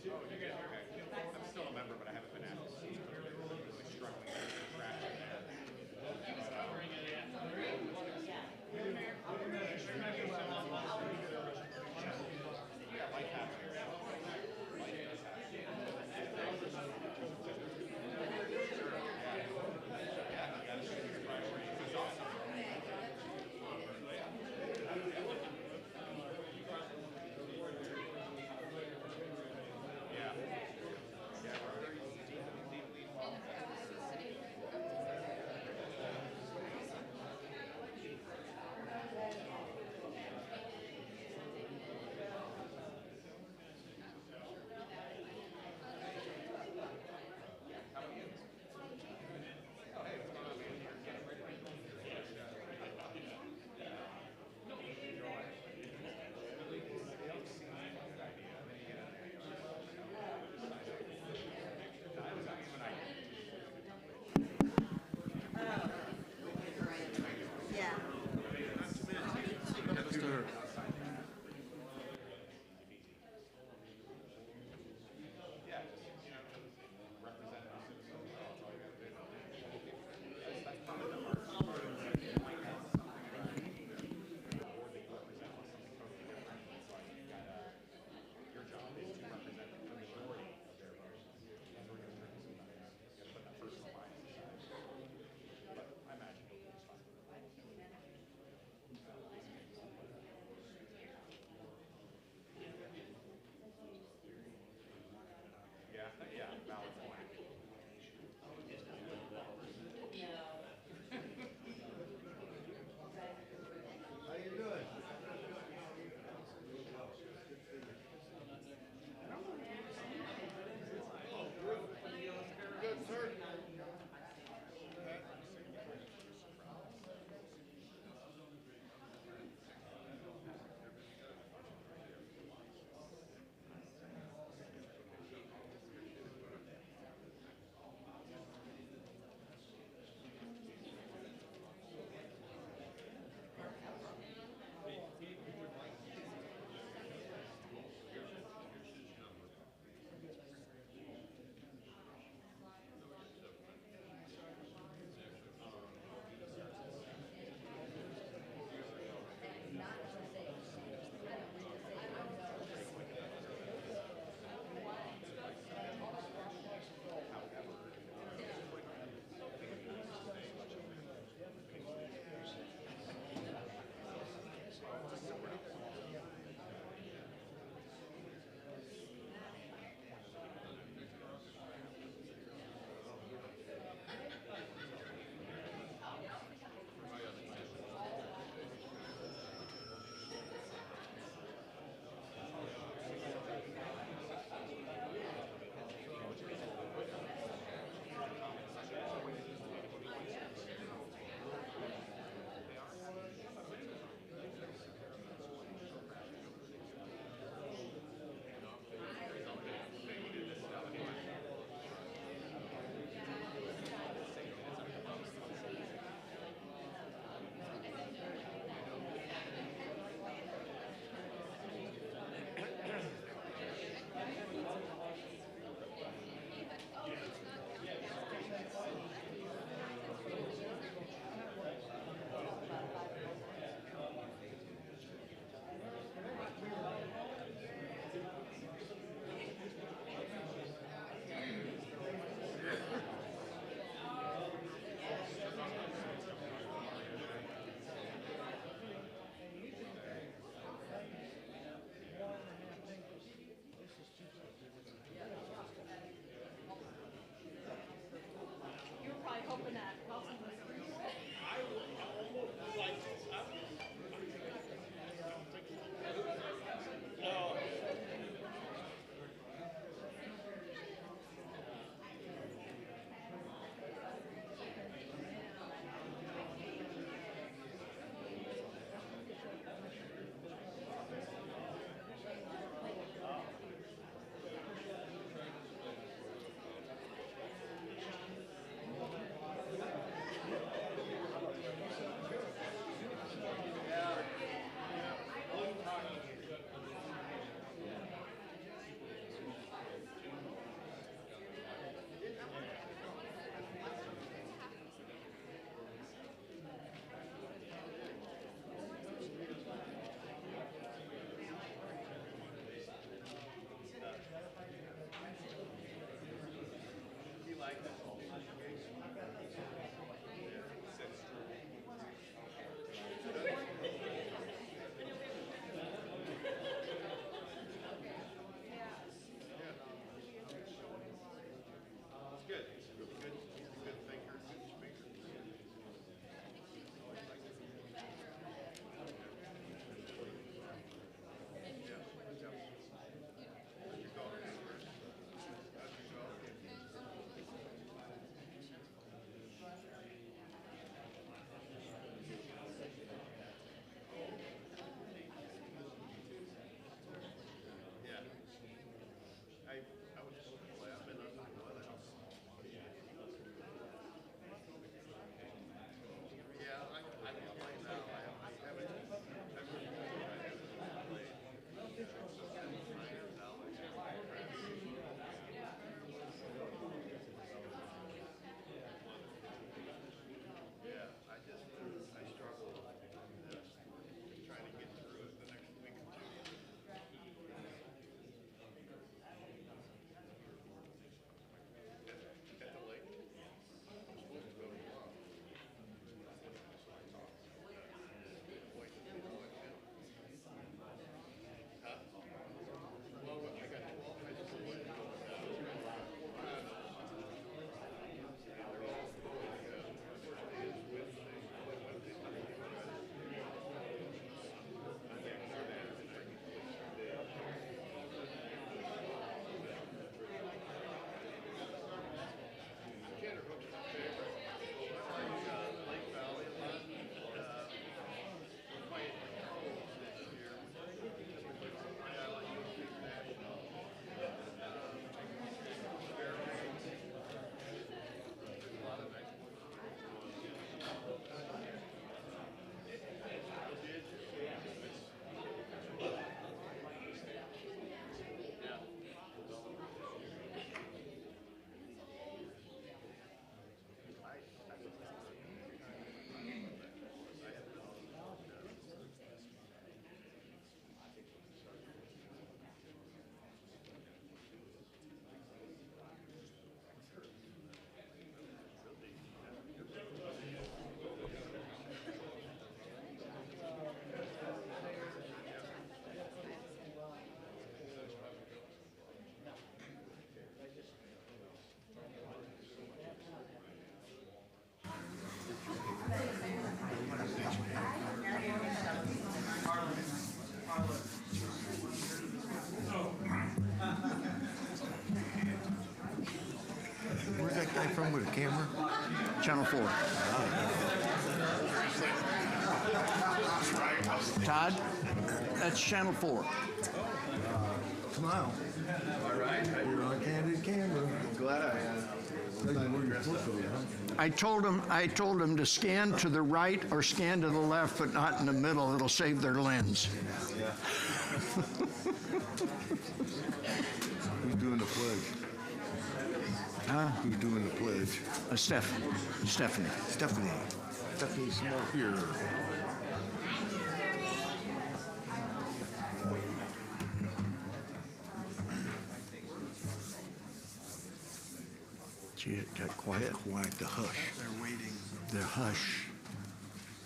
Okay. I'm still a member, but I haven't been active since COVID. Really struggling to get traction there. Yeah, life happens. Life does happen. Yeah, you gotta see these priorities. It's awesome. Yeah. from with a camera? Channel 4. Todd, that's Channel 4. Smile. All right. You're on candid camera. Glad I I told them to scan to the right or scan to the left, but not in the middle. It'll save their lens. Who's doing the pledge? Huh? Who's doing the pledge? Stephanie. Stephanie Small here. Gee, it got quiet. Quiet, the hush. They're waiting. The hush.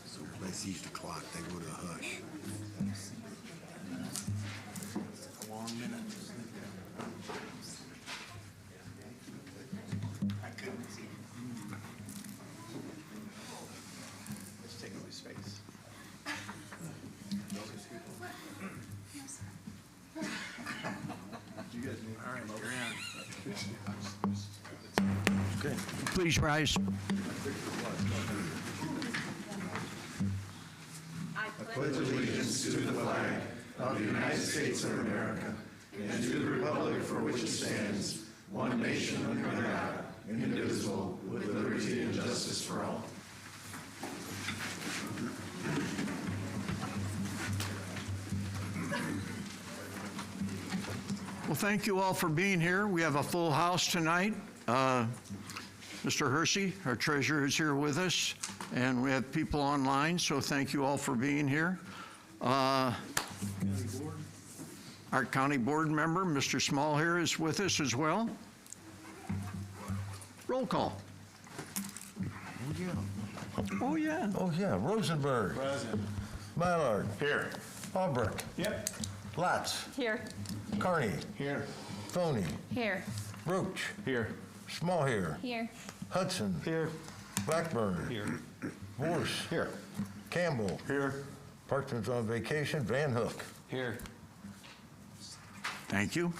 So let's use the clock. They go to hush. A long minute. I couldn't see. Let's take away space. All right, you're in. Okay. Please rise. Pledge allegiance to the flag of the United States of America and to the republic for which it stands, one nation under God, indivisible, with liberty and justice for all. Well, thank you all for being here. We have a full house tonight. Mr. Hersey, our treasurer, is here with us, and we have people online, so thank you all for being here. Our county board member, Mr. Small here, is with us as well. Roll call. Oh, yeah. Oh, yeah. Oh, yeah. Rosenberg. Present. Mallard. Here. Albrecht. Yep. Latz. Here. Carney. Here. Phony. Here. Roach. Here. Small here. Here. Hudson. Here. Blackburn. Here. Vorse. Here. Campbell. Here. Parchman's on vacation. Van Hook. Here. Thank you.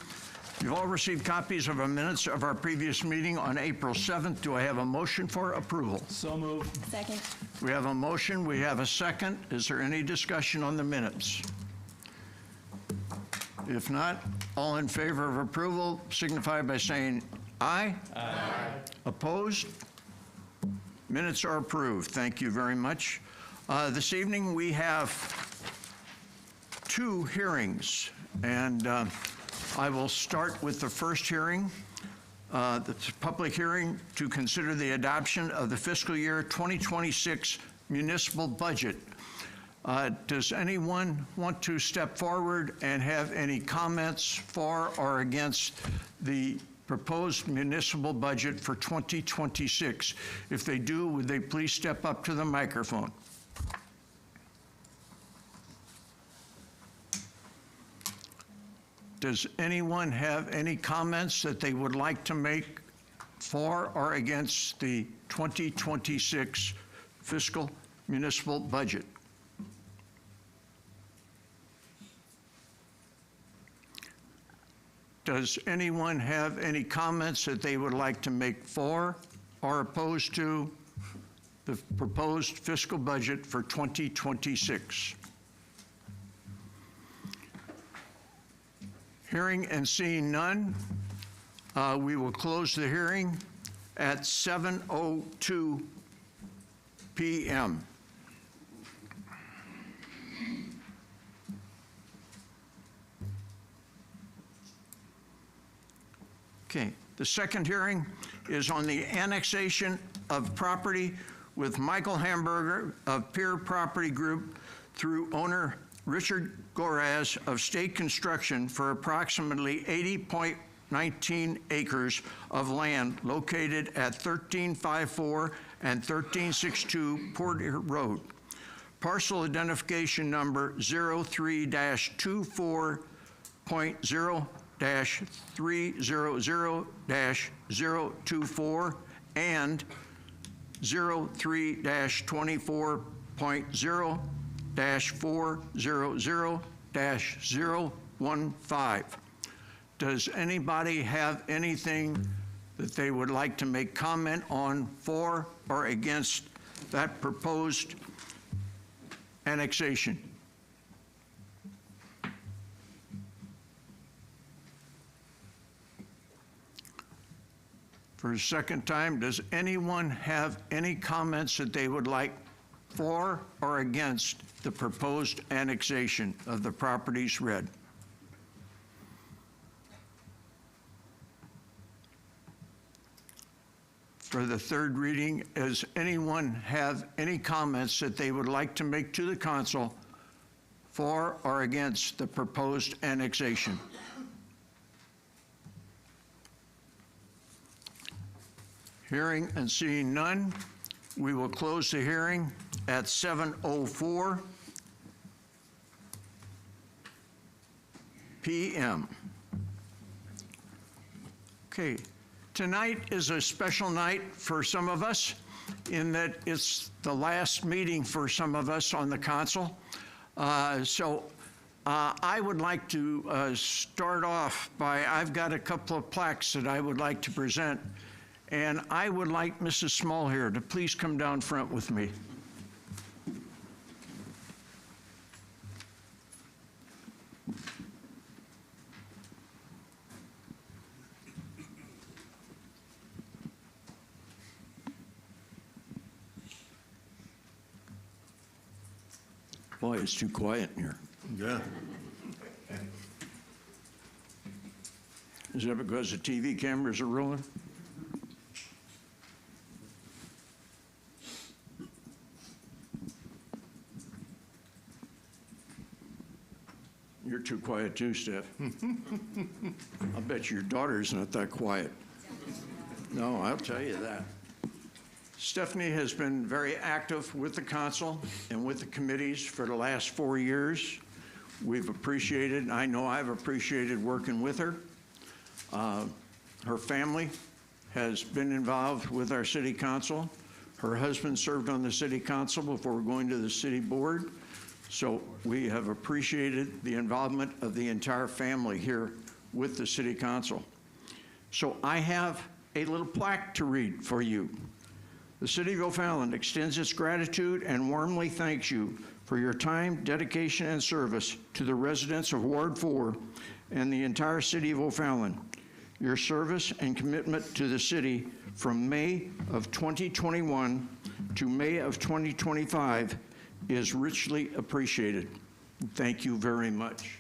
You've all received copies of our minutes of our previous meeting on April 7th. Do I have a motion for approval? So moved. Second. We have a motion, we have a second. Is there any discussion on the minutes? If not, all in favor of approval signify by saying aye. Aye. Opposed? Minutes are approved. Thank you very much. This evening we have two hearings, and I will start with the first hearing. The public hearing to consider the adoption of the fiscal year 2026 municipal budget. Does anyone want to step forward and have any comments for or against the proposed municipal budget for 2026? If they do, would they please step up to the microphone? Does anyone have any comments that they would like to make for or against the 2026 fiscal municipal budget? Does anyone have any comments that they would like to make for or opposed to the proposed fiscal budget for 2026? Hearing and seeing none, we will close the hearing at 7:02 p.m. Okay, the second hearing is on the annexation of property with Michael Hamburger of Pier Property Group through owner Richard Goraz of State Construction for approximately 80.19 acres of land located at 1354 and 1362 Porter Road. Parcel identification number 03-24.0-300-024 and 03-24.0-400-015. Does anybody have anything that they would like to make comment on for or against that proposed annexation? For a second time, does anyone have any comments that they would like for or against the proposed annexation of the properties read? For the third reading, does anyone have any comments that they would like to make to the council for or against the proposed annexation? Hearing and seeing none, we will close the hearing at 7:04 p.m. Okay, tonight is a special night for some of us in that it's the last meeting for some of us on the council. I would like to start off by, I've got a couple of plaques that I would like to present. And I would like Mrs. Small here to please come down front with me. Boy, it's too quiet in here. Yeah. Is that because the TV cameras are rolling? You're too quiet too, Steph. I bet your daughter's not that quiet. No, I'll tell you that. Stephanie has been very active with the council and with the committees for the last 4 years. We've appreciated, I know I've appreciated working with her. Her family has been involved with our city council. Her husband served on the city council before going to the city board. So we have appreciated the involvement of the entire family here with the city council. So I have a little plaque to read for you. The City of O'Fallon extends its gratitude and warmly thanks you for your time, dedication, and service to the residents of Ward 4 and the entire City of O'Fallon. Your service and commitment to the city from May of 2021 to May of 2025 is richly appreciated. Thank you very much.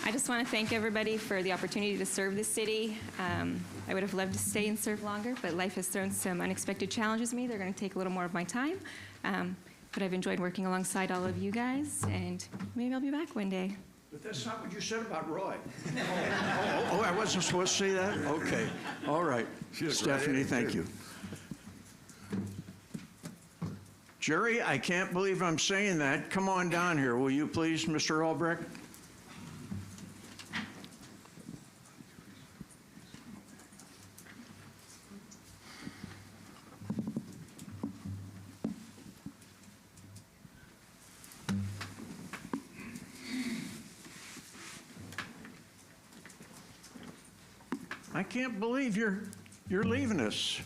I just want to thank everybody for the opportunity to serve this city. I would have loved to stay and serve longer, but life has thrown some unexpected challenges at me. They're going to take a little more of my time. But I've enjoyed working alongside all of you guys, and maybe I'll be back one day. But that's not what you said about Roy. Oh, I wasn't supposed to say that? Okay. All right. Stephanie, thank you. Jerry, I can't believe I'm saying that. Come on down here, will you please, Mr. Albrecht? I can't believe you're leaving us.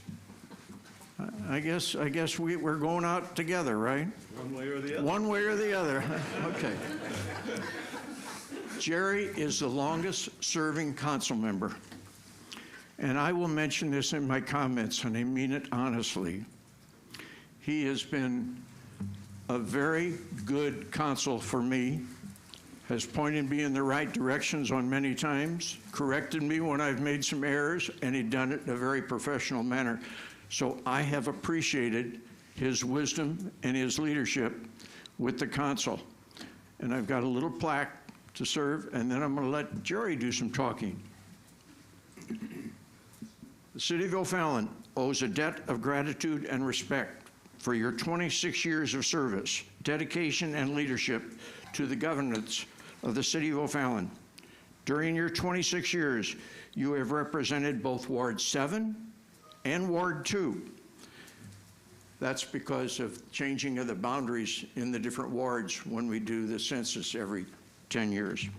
I guess we're going out together, right? One way or the other. One way or the other. Okay. Jerry is the longest serving council member. And I will mention this in my comments, and I mean it honestly. He has been a very good counsel for me, has pointed me in the right directions on many times, corrected me when I've made some errors, and he'd done it in a very professional manner. So I have appreciated his wisdom and his leadership with the council. And I've got a little plaque to serve, and then I'm going to let Jerry do some talking. The City of O'Fallon owes a debt of gratitude and respect for your 26 years of service, dedication, and leadership to the governance of the City of O'Fallon. During your 26 years, you have represented both Ward 7 and Ward 2. That's because of changing of the boundaries in the different wards when we do the census every 10 years.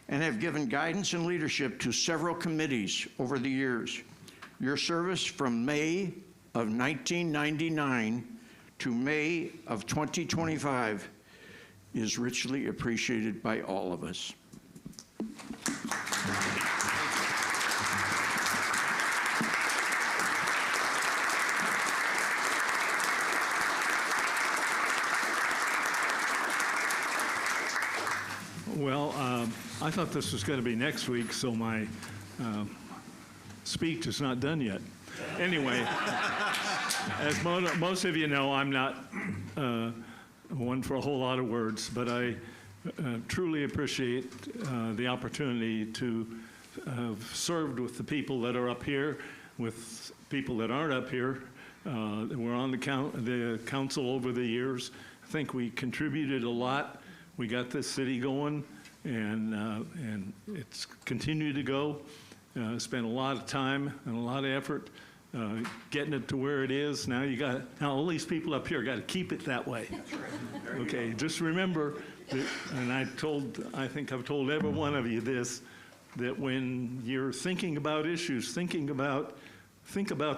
And have given guidance and leadership to several committees over the years. Your service from May of 1999 to May of 2025 is richly appreciated by all of us. Well, I thought this was going to be next week, so my speech is not done yet. Anyway, as most of you know, I'm not one for a whole lot of words, but I truly appreciate the opportunity to have served with the people that are up here, with people that aren't up here. We're on the council over the years. I think we contributed a lot. We got this city going, and it's continued to go. Spent a lot of time and a lot of effort getting it to where it is. Now all these people up here got to keep it that way. Okay, just remember that, and I think I've told every one of you this, that when you're thinking about issues, think about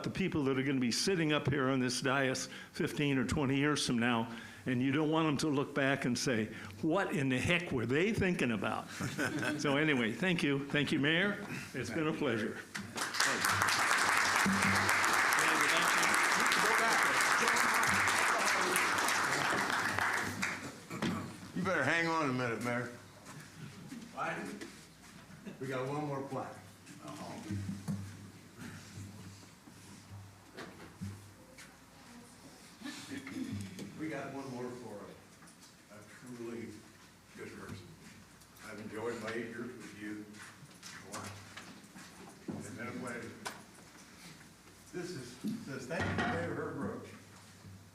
the people that are going to be sitting up here on this dais 15 or 20 years from now, and you don't want them to look back and say, what in the heck were they thinking about? So anyway, thank you. Thank you, Mayor. It's been a pleasure. You better hang on a minute, Mayor. We got one more plaque. We got one more for a truly good person. I've enjoyed my 8 years with you. It's been a pleasure. This says, thank you, Mayor Herb Roach,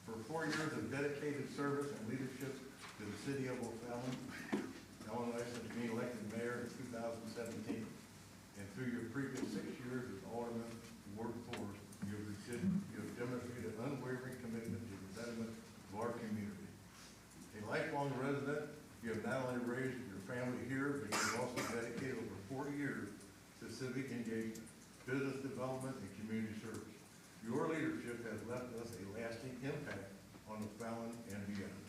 for 4 years of dedicated service and leadership to the city of O'Fallon, Illinois, since being elected mayor in 2017. And through your previous 6 years as alderman in Ward 4, you have demonstrated unwavering commitment to the betterment of our community. A lifelong resident, you have not only raised your family here, but you have also dedicated over 40 years to civic engagement, business development, and community service. Your leadership has left us a lasting impact on O'Fallon and beyond.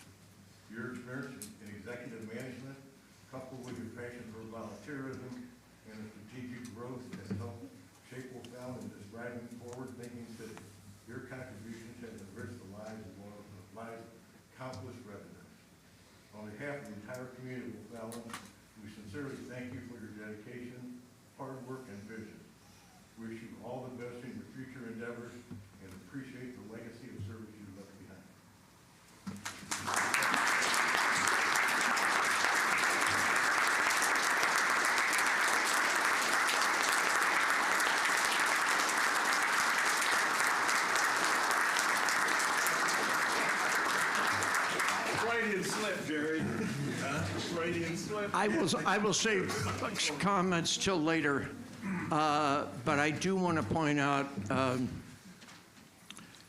Your experience in executive management, coupled with your passion for volunteerism and strategic growth, has helped shape O'Fallon into this thriving, forward-thinking city. Your contributions have enriched the lives of countless residents. On behalf of the entire community of O'Fallon, we sincerely thank you for your dedication, hard work, and vision. Wish you all the best in your future endeavors and appreciate the legacy of service you left behind. Freudian slip, Jerry. Freudian slip. I will save comments till later, but I do want to point out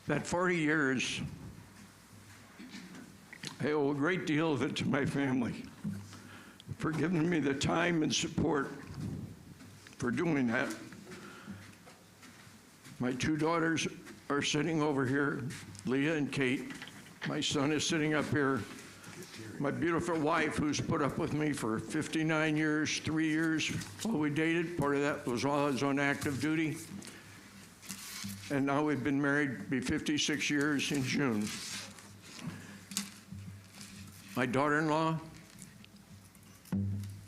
that 40 years, I owe a great deal of it to my family for giving me the time and support for doing that. My 2 daughters are sitting over here, Leah and Kate. My son is sitting up here. My beautiful wife, who's put up with me for 59 years, 3 years while we dated. Part of that was while I was on active duty. And now we've been married, be 56 years in June. My daughter-in-law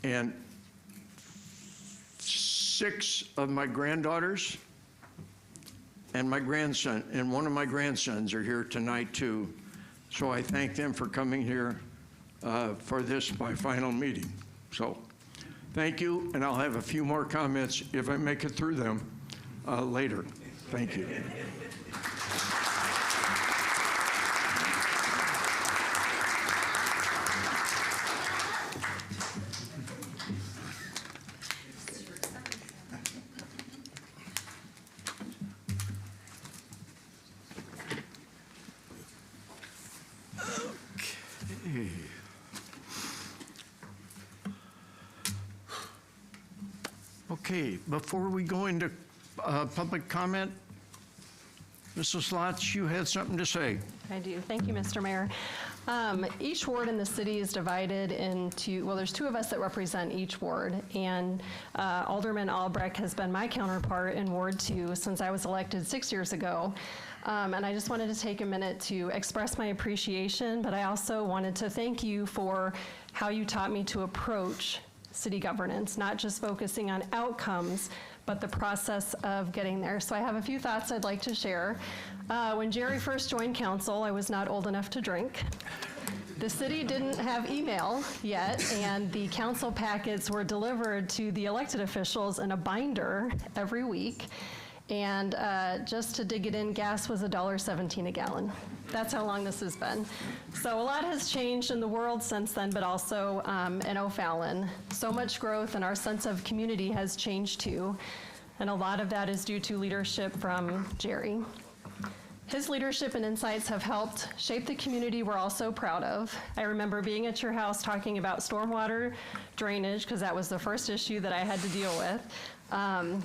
and 6 of my granddaughters and my grandson, and one of my grandsons are here tonight too. So I thank them for coming here for this, my final meeting. So thank you, and I'll have a few more comments if I make it through them later. Thank you. Okay, before we go into public comment, Mrs. Lotz, you had something to say. I do. Thank you, Mr. Mayor. Each ward in the city is divided into, well, there's two of us that represent each ward, and Alderman Albrecht has been my counterpart in Ward 2 since I was elected 6 years ago. And I just wanted to take a minute to express my appreciation, but I also wanted to thank you for how you taught me to approach city governance, not just focusing on outcomes, but the process of getting there. So I have a few thoughts I'd like to share. When Jerry first joined council, I was not old enough to drink. The city didn't have email yet, and the council packets were delivered to the elected officials in a binder every week. And just to dig it in, gas was $1.17 a gallon. That's how long this has been. So a lot has changed in the world since then, but also in O'Fallon. So much growth, and our sense of community has changed too. And a lot of that is due to leadership from Jerry. His leadership and insights have helped shape the community we're all so proud of. I remember being at your house talking about stormwater drainage, because that was the first issue that I had to deal with.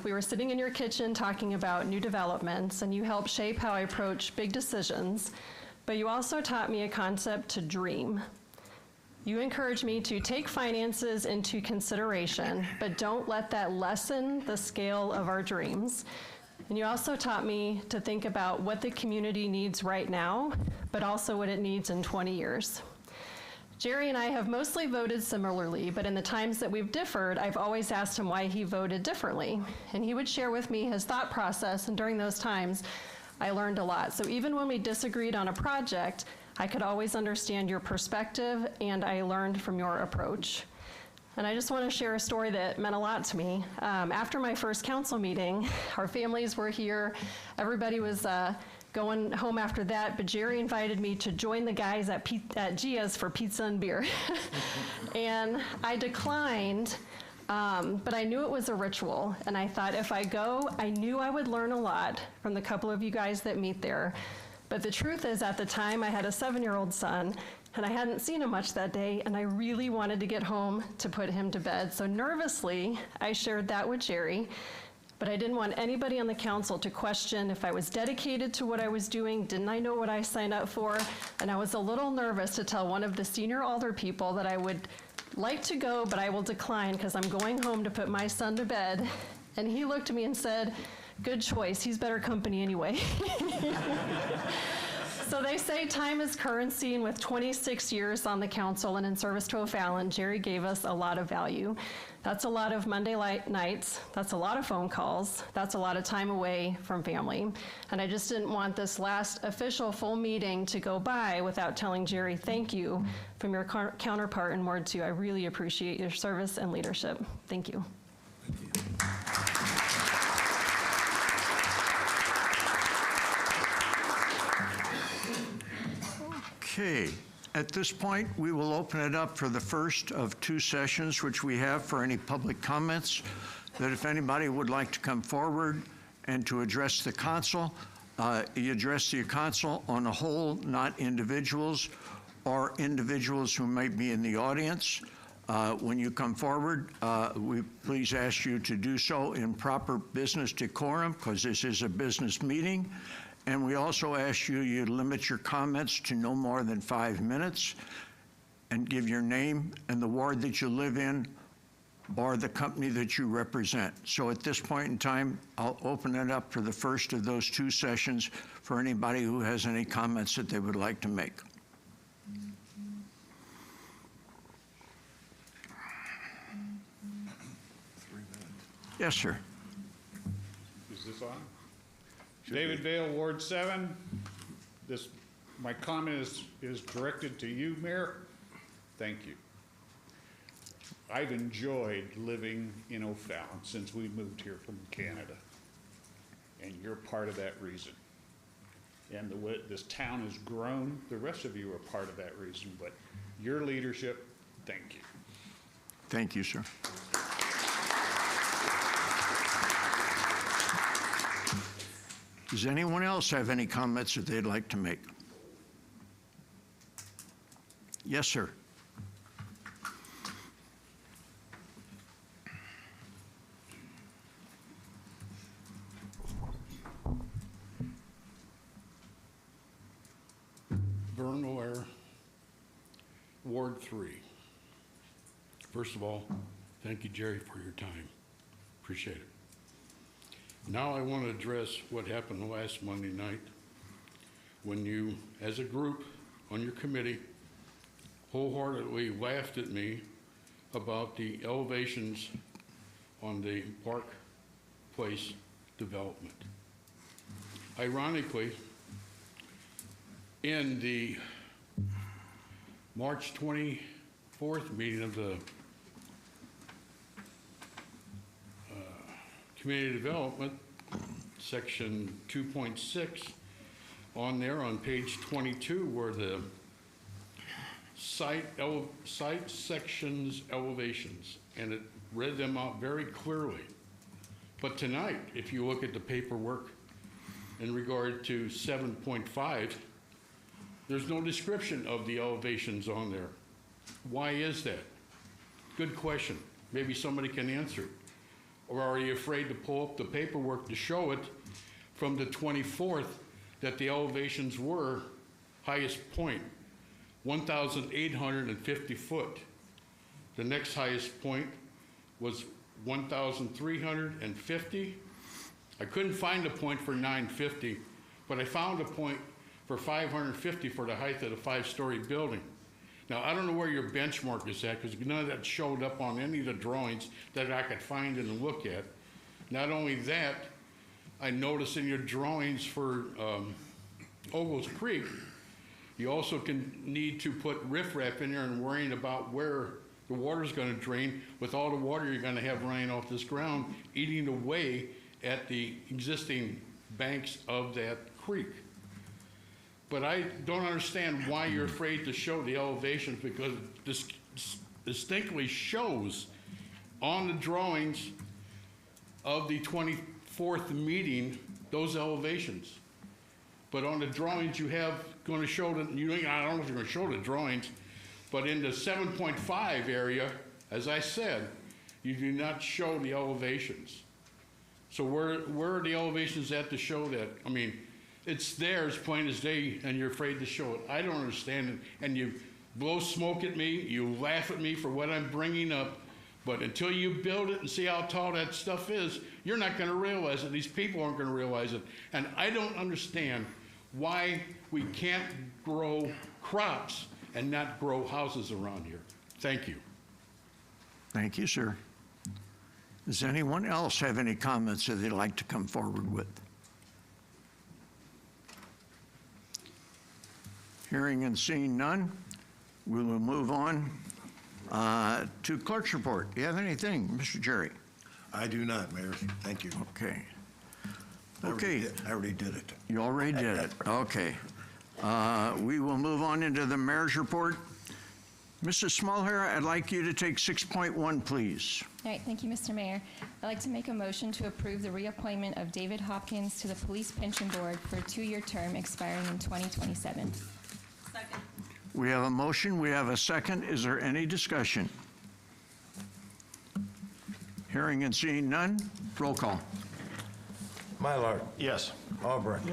We were sitting in your kitchen talking about new developments, and you helped shape how I approach big decisions, but you also taught me a concept to dream. You encouraged me to take finances into consideration, but don't let that lessen the scale of our dreams. And you also taught me to think about what the community needs right now, but also what it needs in 20 years. Jerry and I have mostly voted similarly, but in the times that we've differed, I've always asked him why he voted differently. And he would share with me his thought process, and during those times, I learned a lot. So even when we disagreed on a project, I could always understand your perspective, and I learned from your approach. And I just want to share a story that meant a lot to me. After my first council meeting, our families were here. Everybody was going home after that, but Jerry invited me to join the guys at Gia's for pizza and beer. And I declined, but I knew it was a ritual. And I thought if I go, I knew I would learn a lot from the couple of you guys that meet there. But the truth is, at the time, I had a 7-year-old son, and I hadn't seen him much that day, and I really wanted to get home to put him to bed. So nervously, I shared that with Jerry, but I didn't want anybody on the council to question if I was dedicated to what I was doing, didn't I know what I signed up for, and I was a little nervous to tell one of the senior alder people that I would like to go, but I will decline because I'm going home to put my son to bed. And he looked at me and said, "Good choice, he's better company anyway." So they say time is currency, and with 26 years on the council and in service to O'Fallon, Jerry gave us a lot of value. That's a lot of Monday nights, that's a lot of phone calls, that's a lot of time away from family. And I just didn't want this last official full meeting to go by without telling Jerry thank you from your counterpart in Ward 2. I really appreciate your service and leadership. Thank you. Okay, at this point, we will open it up for the first of 2 sessions, which we have for any public comments, that if anybody would like to come forward and to address the council, you address the council on a whole, not individuals, or individuals who may be in the audience. When you come forward, we please ask you to do so in proper business decorum, because this is a business meeting. And we also ask you to limit your comments to no more than 5 minutes, and give your name and the ward that you live in or the company that you represent. So at this point in time, I'll open it up for the first of those 2 sessions for anybody who has any comments that they would like to make. Yes, sir. Is this on? David Vale, Ward 7. My comment is directed to you, Mayor. Thank you. I've enjoyed living in O'Fallon since we moved here from Canada, and you're part of that reason. And the way this town has grown, the rest of you are part of that reason, but your leadership, thank you. Thank you, sir. Does anyone else have any comments that they'd like to make? Yes, sir. Ward 3. First of all, thank you, Jerry, for your time. Appreciate it. Now I want to address what happened last Monday night when you, as a group on your committee, wholeheartedly laughed at me about the elevations on the Park Place development. Ironically, in the March 24th meeting of the Community Development, section 2.6, on there on page 22 were the site sections elevations, and it read them out very clearly. But tonight, if you look at the paperwork in regard to 7.5, there's no description of the elevations on there. Why is that? Good question. Maybe somebody can answer. Or are you afraid to pull up the paperwork to show it from the 24th that the elevations were highest point, 1,850 foot. The next highest point was 1,350. I couldn't find a point for 950, but I found a point for 550 for the height of the 5-story building. Now, I don't know where your benchmark is at, because none of that showed up on any of the drawings that I could find and look at. Not only that, I noticed in your drawings for Ogles Creek, you also need to put riprap in there and worrying about where the water's going to drain with all the water you're going to have running off this ground, eating away at the existing banks of that creek. But I don't understand why you're afraid to show the elevations, because this distinctly shows on the drawings of the 24th meeting those elevations. But on the drawings you have going to show that, I don't know if you're going to show the drawings, but in the 7.5 area, as I said, you do not show the elevations. So where are the elevations at to show that? I mean, it's there as plain as day, and you're afraid to show it. I don't understand it, and you blow smoke at me, you laugh at me for what I'm bringing up, but until you build it and see how tall that stuff is, you're not going to realize it. These people aren't going to realize it. And I don't understand why we can't grow crops and not grow houses around here. Thank you. Thank you, sir. Does anyone else have any comments that they'd like to come forward with? Hearing and seeing none, we will move on to clerk's report. Do you have anything, Mr. Jerry? I do not, Mayor. Thank you. Okay. I already did it. You already did it. Okay. We will move on into the mayor's report. Mrs. Smallhair, I'd like you to take 6.1, please. All right, thank you, Mr. Mayor. I'd like to make a motion to approve the reappointment of David Hopkins to the Police Pension Board for a 2-year term expiring in 2027. Second. We have a motion, we have a second. Is there any discussion? Hearing and seeing none, roll call. Mylard. Yes. Albrecht.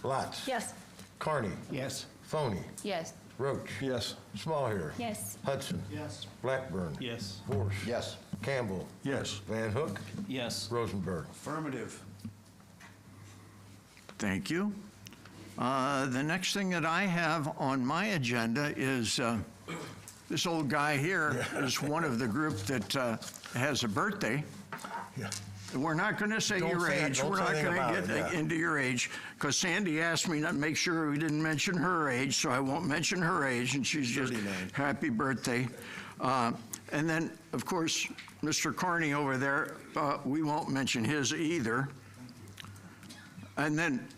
Lotz. Yes. Carney. Yes. Foney. Yes. Roach. Yes. Smallhair. Yes. Hudson. Yes. Blackburn. Yes. Vorse. Yes. Campbell. Yes. Van Hook. Yes. Rosenberg. Affirmative. Thank you. The next thing that I have on my agenda is this old guy here is one of the group that has a birthday. Yeah. We're not going to say Don't your say it. age. Don't We're say not anything going about to it, get yeah. into your age, because Sandy asked me not to make sure we didn't mention her age, so I won't mention her age, and she's just 39. happy birthday. And then, of course, Mr. Carney over there, we won't mention his either. And then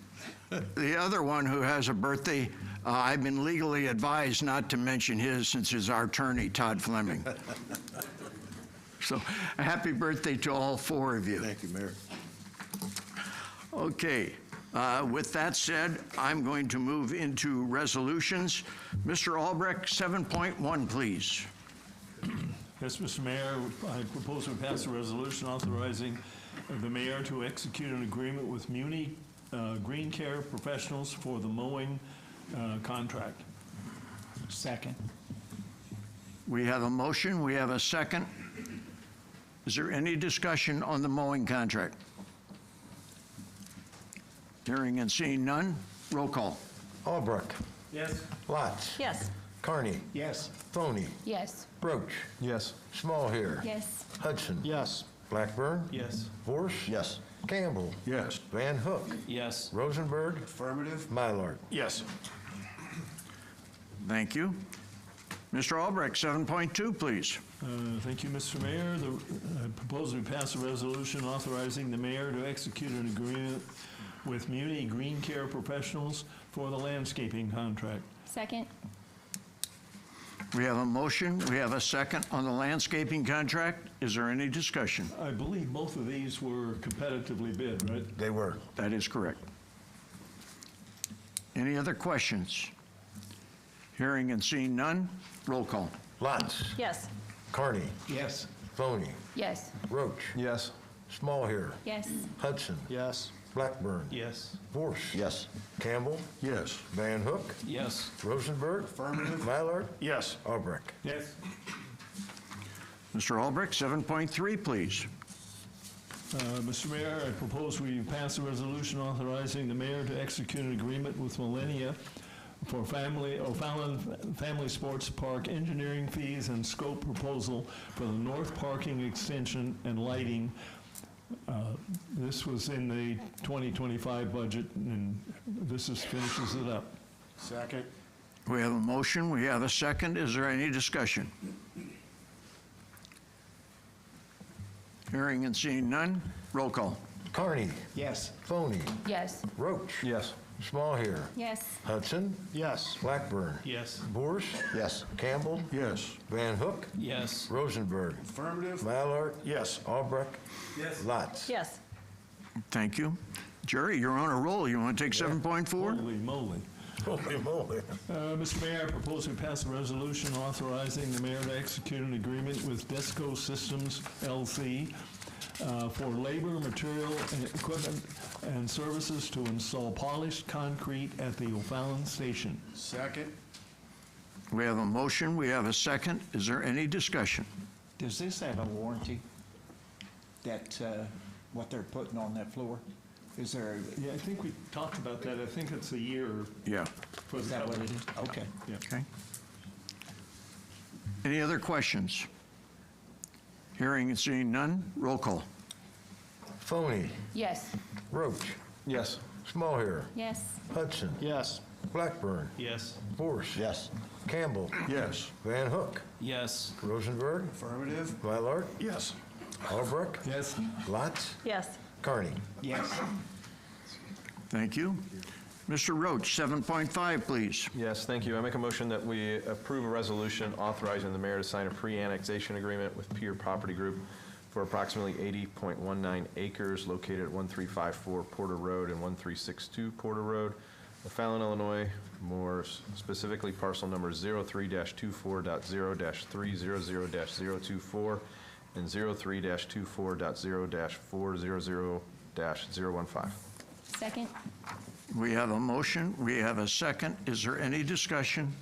the other one who has a birthday, I've been legally advised not to mention his since it's our attorney, Todd Fleming. So a happy birthday to all 4 of you. Thank you, Mayor. Okay. With that said, I'm going to move into resolutions. Mr. Albrecht, 7.1, please. Yes, Mr. Mayor, I propose we pass a resolution authorizing the mayor to execute an agreement with Muni Green Care Professionals for the mowing contract. Second. We have a motion, we have a second. Is there any discussion on the mowing contract? Hearing and seeing none, roll call. Albrecht. Yes. Lotz. Yes. Carney. Yes. Foney. Yes. Roach. Yes. Small here. Yes. Hudson. Yes. Blackburn. Yes. Vorse. Yes. Campbell. Yes. Van Hook. Yes. Rosenberg. Affirmative. Mylard. Yes. Thank you. Mr. Albrecht, 7.2, please. Thank you, Mr. Mayor. The proposal to pass a resolution authorizing the mayor to execute an agreement with Muni Green Care Professionals for the landscaping contract. Second. We have a motion, we have a second on the landscaping contract. Is there any discussion? I believe both of these were competitively bid, right? They were. That is correct. Any other questions? Hearing and seeing none, roll call. Lotz. Yes. Carney. Yes. Foney. Yes. Roach. Yes. Small here. Yes. Hudson. Yes. Blackburn. Yes. Vorse. Yes. Campbell. Yes. Van Hook. Yes. Rosenberg. Affirmative. Mylard. Yes. Albrecht. Yes. Mr. Albrecht, 7.3, please. Mr. Mayor, I propose we pass a resolution authorizing the mayor to execute an agreement with Millennia for Family Sports Park engineering fees and scope proposal for the north parking extension and lighting. This was in the 2025 budget, and this finishes it up. Second. We have a motion, we have a second. Is there any discussion? Hearing and seeing none, roll call. Carney. Yes. Foney. Yes. Roach. Yes. Small here. Yes. Hudson. Yes. Blackburn. Yes. Vorse. Yes. Campbell. Yes. Van Hook. Yes. Rosenberg. Affirmative. Mallard. Yes. Albrecht. Yes. Lotz. Yes. Thank you. Jerry, you're on a roll. You want to take 7.4? Holy moly. Holy moly. Mr. Mayor, I propose we pass a resolution authorizing the mayor to execute an agreement with Desco Systems LC for labor, material, and equipment and services to install polished concrete at the O'Fallon Station. Second. We have a motion, we have a second. Is there any discussion? Does this have a warranty, that, what they're putting on that floor? Is there, Yeah, I think we talked about that. I think it's a year Yeah. for is the that what coverage. it is? Okay. Yeah. Okay. Any other questions? Hearing and seeing none, roll call. Foney. Yes. Roach. Yes. Small here. Yes. Hudson. Yes. Blackburn. Yes. Vorse. Yes. Campbell. Yes. Van Hook. Yes. Rosenberg. Affirmative. Mallard. Yes. Albrecht. Yes. Lotz. Yes. Carney. Yes. Thank you. Mr. Roach, 7.5, please. Yes, thank you. I make a motion that we approve a resolution authorizing the mayor to sign a pre-annexation agreement with Pier Property Group for approximately 80.19 acres located at 1354 Porter Road and 1362 Porter Road, O'Fallon, Illinois, more specifically parcel number 03-24.0-300-024 and 03-24.0-400-015. Second. We have a motion, we have a second. Is there any discussion?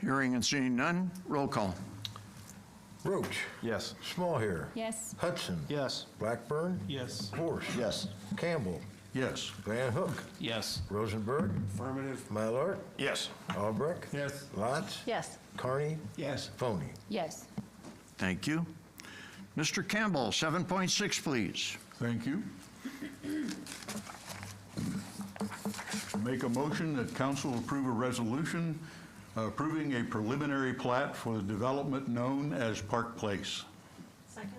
Hearing and seeing none, roll call. Roach. Yes. Small here. Yes. Hudson. Yes. Blackburn. Yes. Vorse. Yes. Campbell. Yes. Van Hook. Yes. Rosenberg. Affirmative. Mallard. Yes. Albrecht. Yes. Lotz. Yes. Carney. Yes. Foney. Yes. Thank you. Mr. Campbell, 7.6, please. Thank you. Make a motion that council approve a resolution approving a preliminary plat for the development known as Park Place. Second.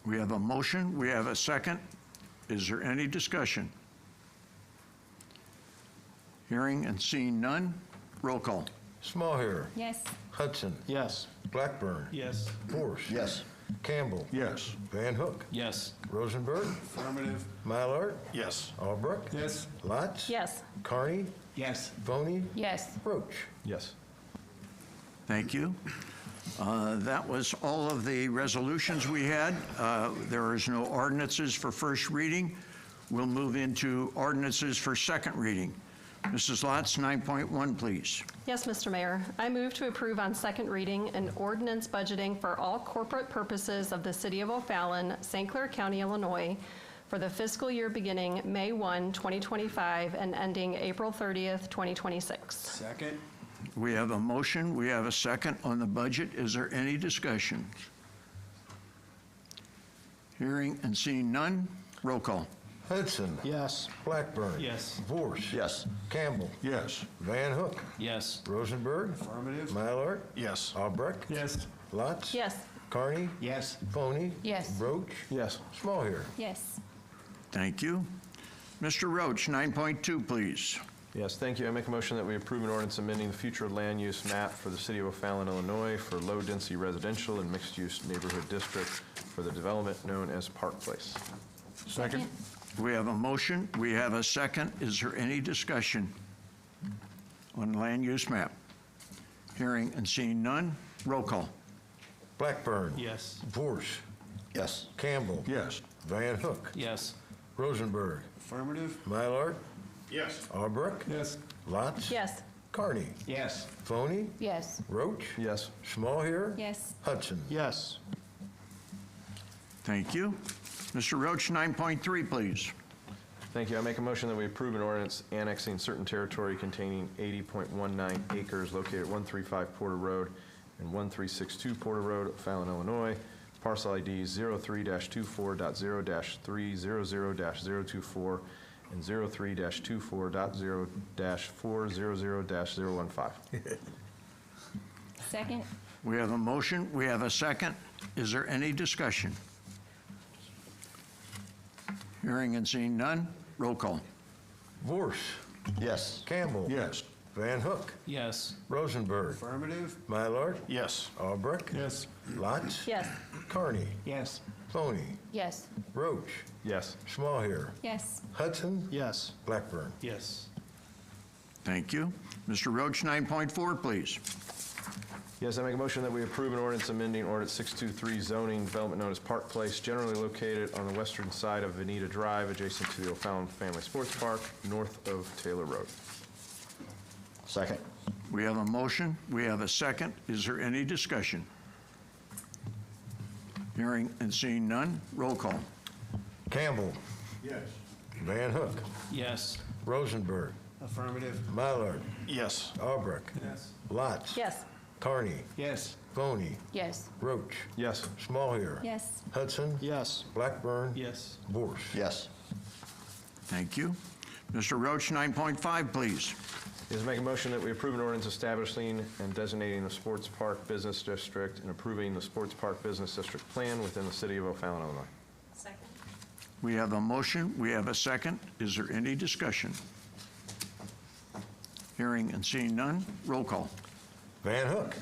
We have a motion, we have a second. Is there any discussion? Hearing and seeing none, roll call. Small here. Yes. Hudson. Yes. Blackburn. Yes. Vorse. Yes. Campbell. Yes. Van Hook. Yes. Rosenberg. Affirmative. Mallard. Yes. Albrecht. Yes. Lotz. Yes. Carney. Yes. Foney. Yes. Roach. Yes. Thank you. That was all of the resolutions we had. There is no ordinances for first reading. We'll move into ordinances for second reading. Mrs. Lotz, 9.1, please. Yes, Mr. Mayor. I move to approve on second reading an ordinance budgeting for all corporate purposes of the City of O'Fallon, St. Clair County, Illinois, for the fiscal year beginning May 1, 2025, and ending April 30th, 2026. Second. We have a motion, we have a second on the budget. Is there any discussion? Hearing and seeing none, roll call. Hudson. Yes. Blackburn. Yes. Vorse. Yes. Campbell. Yes. Van Hook. Yes. Rosenberg. Affirmative. Mylord. Yes. Albrecht. Yes. Lotz. Yes. Carney. Yes. Foney. Yes. Roach. Yes. Smallhair. Yes. Thank you. Mr. Roach, 9.2, please. Yes, thank you. I make a motion that we approve an ordinance amending the future land use map for the City of O'Fallon, Illinois for low-density residential and mixed-use neighborhood district for the development known as Park Place. Second? We have a motion, we have a second. Is there any discussion on land use map? Hearing and seeing none, roll call. Blackburn. Yes. Vorse. Yes. Campbell. Yes. Van Hook. Yes. Rosenberg. Affirmative. Mylord. Yes. Albrecht. Yes. Lotz. Yes. Carney. Yes. Foney. Yes. Roach. Yes. Smallhair. Yes. Hudson. Yes. Thank you. Mr. Roach, 9.3, please. Thank you. I make a motion that we approve an ordinance annexing certain territory containing 80.19 acres located at 135 Porter Road and 1362 Porter Road, O'Fallon, Illinois. Parcel ID 03-24.0-300-024 and 03-24.0-400-015. Second. We have a motion, we have a second. Is there any discussion? Hearing and seeing none, roll call. Vorse. Yes. Campbell. Yes. Van Hook. Yes. Rosenberg. Affirmative. Mylord. Yes. Albrecht. Yes. Lotz. Yes. Carney. Yes. Foney. Yes. Roach. Yes. Smallhair. Yes. Hudson. Yes. Blackburn. Yes. Thank you. Mr. Roach, 9.4, please. Yes, I make a motion that we approve an ordinance amending ordinance 623 zoning development known as Park Place, generally located on the western side of Veneta Drive, adjacent to the O'Fallon Family Sports Park, north of Taylor Road. Second. We have a motion, we have a second. Is there any discussion? Hearing and seeing none, roll call. Campbell. Yes. Van Hook. Yes. Rosenberg. Affirmative. Mylord. Yes. Albrecht. Yes. Lotz. Yes. Carney. Yes. Foney. Yes. Roach. Yes. Smallhair. Yes. Hudson. Yes. Blackburn. Yes. Vorse. Yes. Thank you. Mr. Roach, 9.5, please. Yes, I make a motion that we approve an ordinance establishing and designating the Sports Park Business District and approving the Sports Park Business District Plan within the City of O'Fallon, Illinois. Second. We have a motion, we have a second. Is there any discussion? Hearing and seeing none, roll call. Van Hook.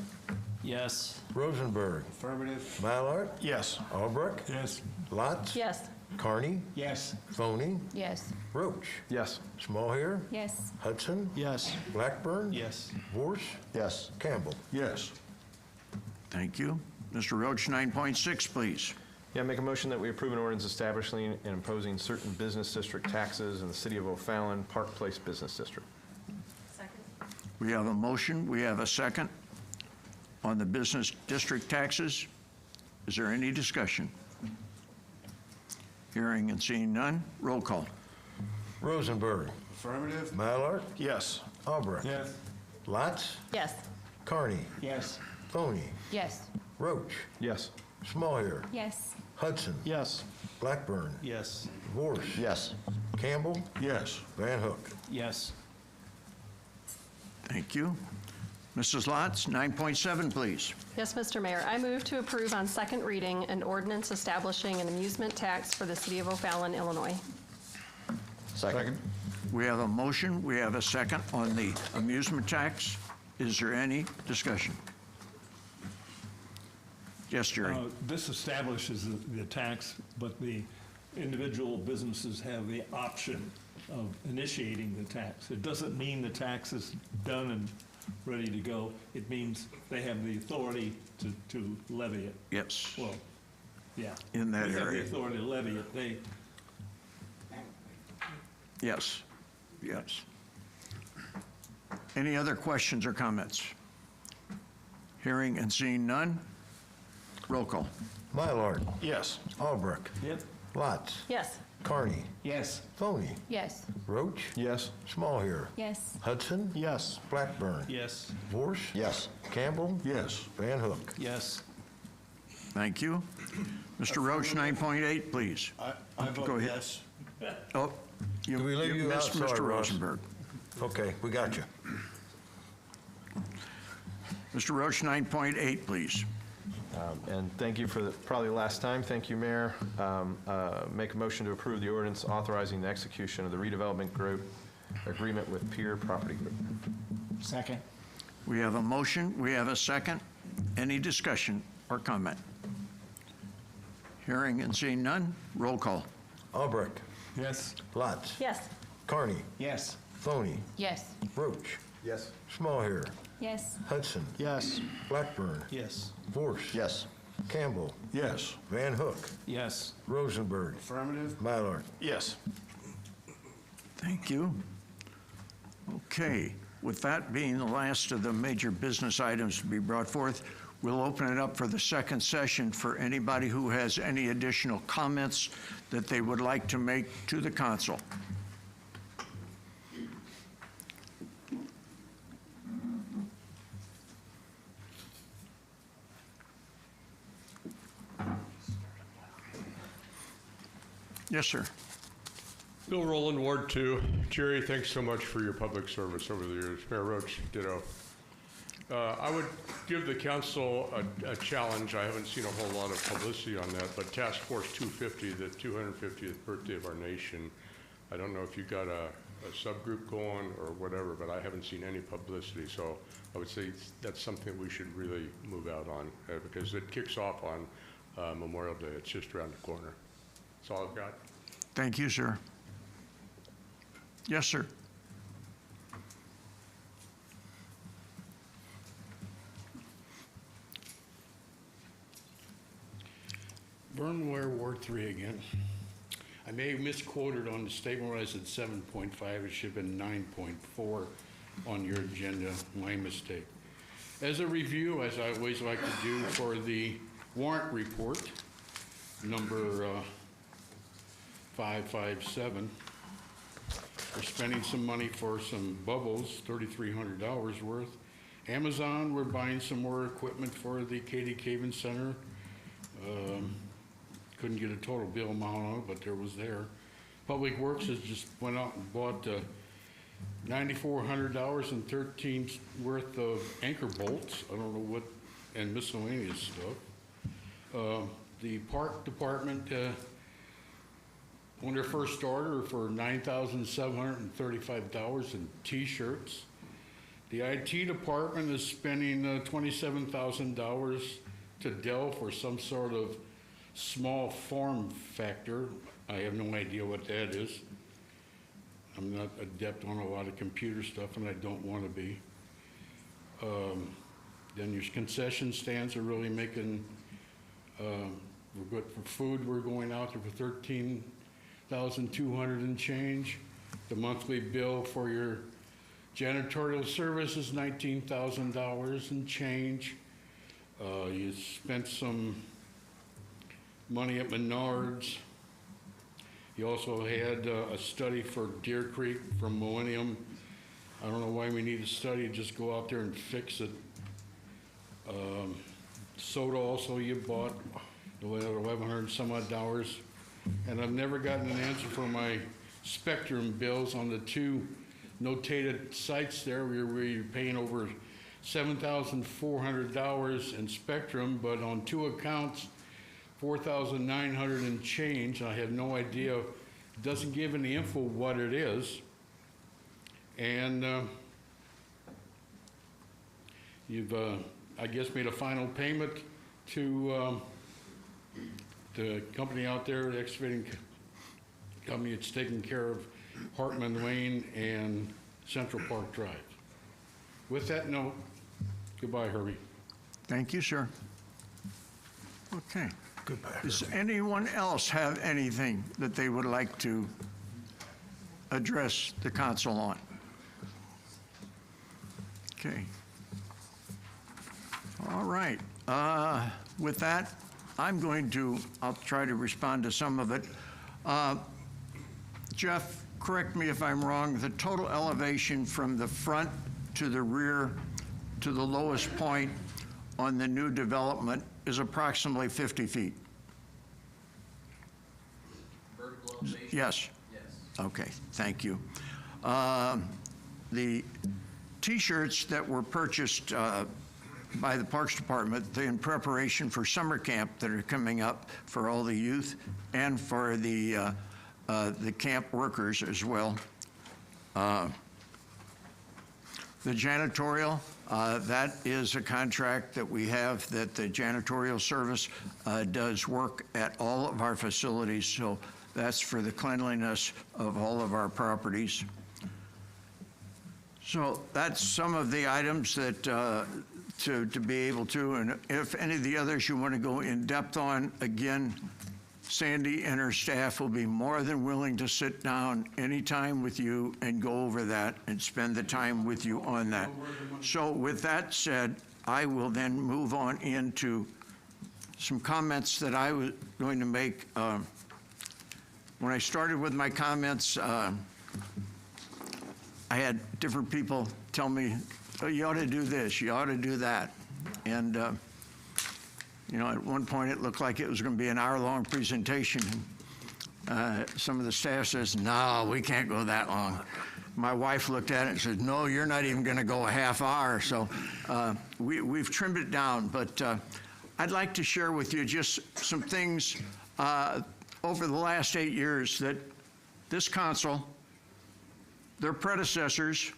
Yes. Rosenberg. Affirmative. Mylord. Yes. Albrecht. Yes. Lotz. Yes. Carney. Yes. Foney. Yes. Roach. Yes. Smallhair. Yes. Hudson. Yes. Blackburn. Yes. Vorse. Yes. Campbell. Yes. Thank you. Mr. Roach, 9.6, please. Yeah, I make a motion that we approve an ordinance establishing and imposing certain business district taxes in the City of O'Fallon Park Place Business District. Second. We have a motion, we have a second on the business district taxes. Is there any discussion? Hearing and seeing none, roll call. Rosenberg. Affirmative. Mylord. Yes. Albrecht. Yes. Lotz. Yes. Carney. Yes. Foney. Yes. Roach. Yes. Smallhair. Yes. Hudson. Yes. Blackburn. Yes. Vorse. Yes. Campbell. Yes. Van Hook. Yes. Thank you. Mrs. Lotz, 9.7, please. Yes, Mr. Mayor. I move to approve on second reading an ordinance establishing an amusement tax for the City of O'Fallon, Illinois. Second. We have a motion, we have a second on the amusement tax. Is there any discussion? Yes, Jerry. This establishes the tax, but the individual businesses have the option of initiating the tax. It doesn't mean the tax is done and ready to go. It means they have the authority to levy it. Yes. Well, yeah. In that They have the area. authority to levy it. They, Yes. Yes. Any other questions or comments? Hearing and seeing none. Roll call. Mylord. Yes. Albrecht. Yep. Lotz. Yes. Carney. Yes. Phony. Yes. Roach. Yes. Smallhair. Yes. Hudson. Yes. Blackburn. Yes. Vorse. Yes. Campbell. Yes. Van Hook. Yes. Thank you. Mr. Roach, 9.8, please. I vote Go ahead. yes. Oh, you Did we leave you missed out? Sorry, Mr. Ross. Rosenberg. Okay, we got you. Mr. Roach, 9.8, please. And thank you for probably the last time. Thank you, Mayor. Make a motion to approve the ordinance authorizing the execution of the redevelopment group agreement with Pier Property Group. Second. We have a motion, we have a second. Any discussion or comment? Hearing and seeing none, roll call. Albrecht. Yes. Lotz. Yes. Carney. Yes. Phony. Yes. Roach. Yes. Smallhair. Yes. Hudson. Yes. Blackburn. Yes. Vorse. Yes. Campbell. Yes. Van Hook. Yes. Rosenberg. Affirmative. Mylord. Yes. Thank you. Okay, with that being the last of the major business items to be brought forth, we'll open it up for the second session for anybody who has any additional comments that they would like to make to the council. Yes, sir. Bill Rowland, Ward 2. Jerry, thanks so much for your public service over the years. Mayor Roach, ditto. I would give the council a challenge. I haven't seen a whole lot of publicity on that, but Task Force 250, the 250th birthday of our nation, I don't know if you got a subgroup going or whatever, but I haven't seen any publicity. So I would say that's something we should really move out on because it kicks off on Memorial Day. It's just around the corner. That's all I've got. Thank you, sir. Yes, sir. Burnware, Ward 3 again. I may have misquoted on the statement where I said 7.5. It should have been 9.4 on your agenda. My mistake. As a review, as I always like to do for the warrant report, number 557, we're spending some money for some bubbles, $3,300 worth. Amazon, we're buying some more equipment for the Katy Caven Center. Couldn't get a total bill amount on it, but there was there. Public Works has just went out and bought $9,400 and 13 worth of anchor bolts. I don't know what, and miscellaneous stuff. The Park Department on their first order for $9,735 in T-shirts. The IT department is spending $27,000 to Dell for some sort of small form factor. I have no idea what that is. I'm not adept on a lot of computer stuff, and I don't want to be. Then your concession stands are really making, we're good for food. We're going out there for $13,200 and change. The monthly bill for your janitorial service is $19,000 and change. You spent some money at Menards. You also had a study for Deer Creek from Millennium. I don't know why we need a study, just go out there and fix it. Soda also you bought, $1,100 and some odd dollars. And I've never gotten an answer for my Spectrum bills on the two notated sites there. We're paying over $7,400 in Spectrum, but on two accounts, $4,900 and change. I have no idea. It doesn't give any info what it is. And you've, I guess, made a final payment to the company out there, the excavating company that's taking care of Hartman Lane and Central Park Drive. With that note, goodbye, Herbie. Thank you, sir. Okay. Goodbye. Does anyone else have anything that they would like to address the council on? Okay. All right. With that, I'll try to respond to some of it. Jeff, correct me if I'm wrong, the total elevation from the front to the rear to the lowest point on the new development is approximately 50 feet? Vertical elevation? Yes. Yes. Okay, thank you. The T-shirts that were purchased by the Parks Department in preparation for summer camp that are coming up for all the youth and for the camp workers as well. The janitorial, that is a contract that we have that the janitorial service does work at all of our facilities, so that's for the cleanliness of all of our properties. So that's some of the items that to be able to, and if any of the others you want to go in depth on, again, Sandy and her staff will be more than willing to sit down anytime with you and go over that and spend the time with you on that. So with that said, I will then move on into some comments that I was going to make. When I started with my comments, I had different people tell me, oh, you ought to do this, you ought to do that. And you know, at one point it looked like it was going to be an hour-long presentation. Some of the staff says, no, we can't go that long. My wife looked at it and said, no, you're not even going to go a half hour. So we've trimmed it down. But I'd like to share with you just some things over the last 8 years that this council, their predecessors,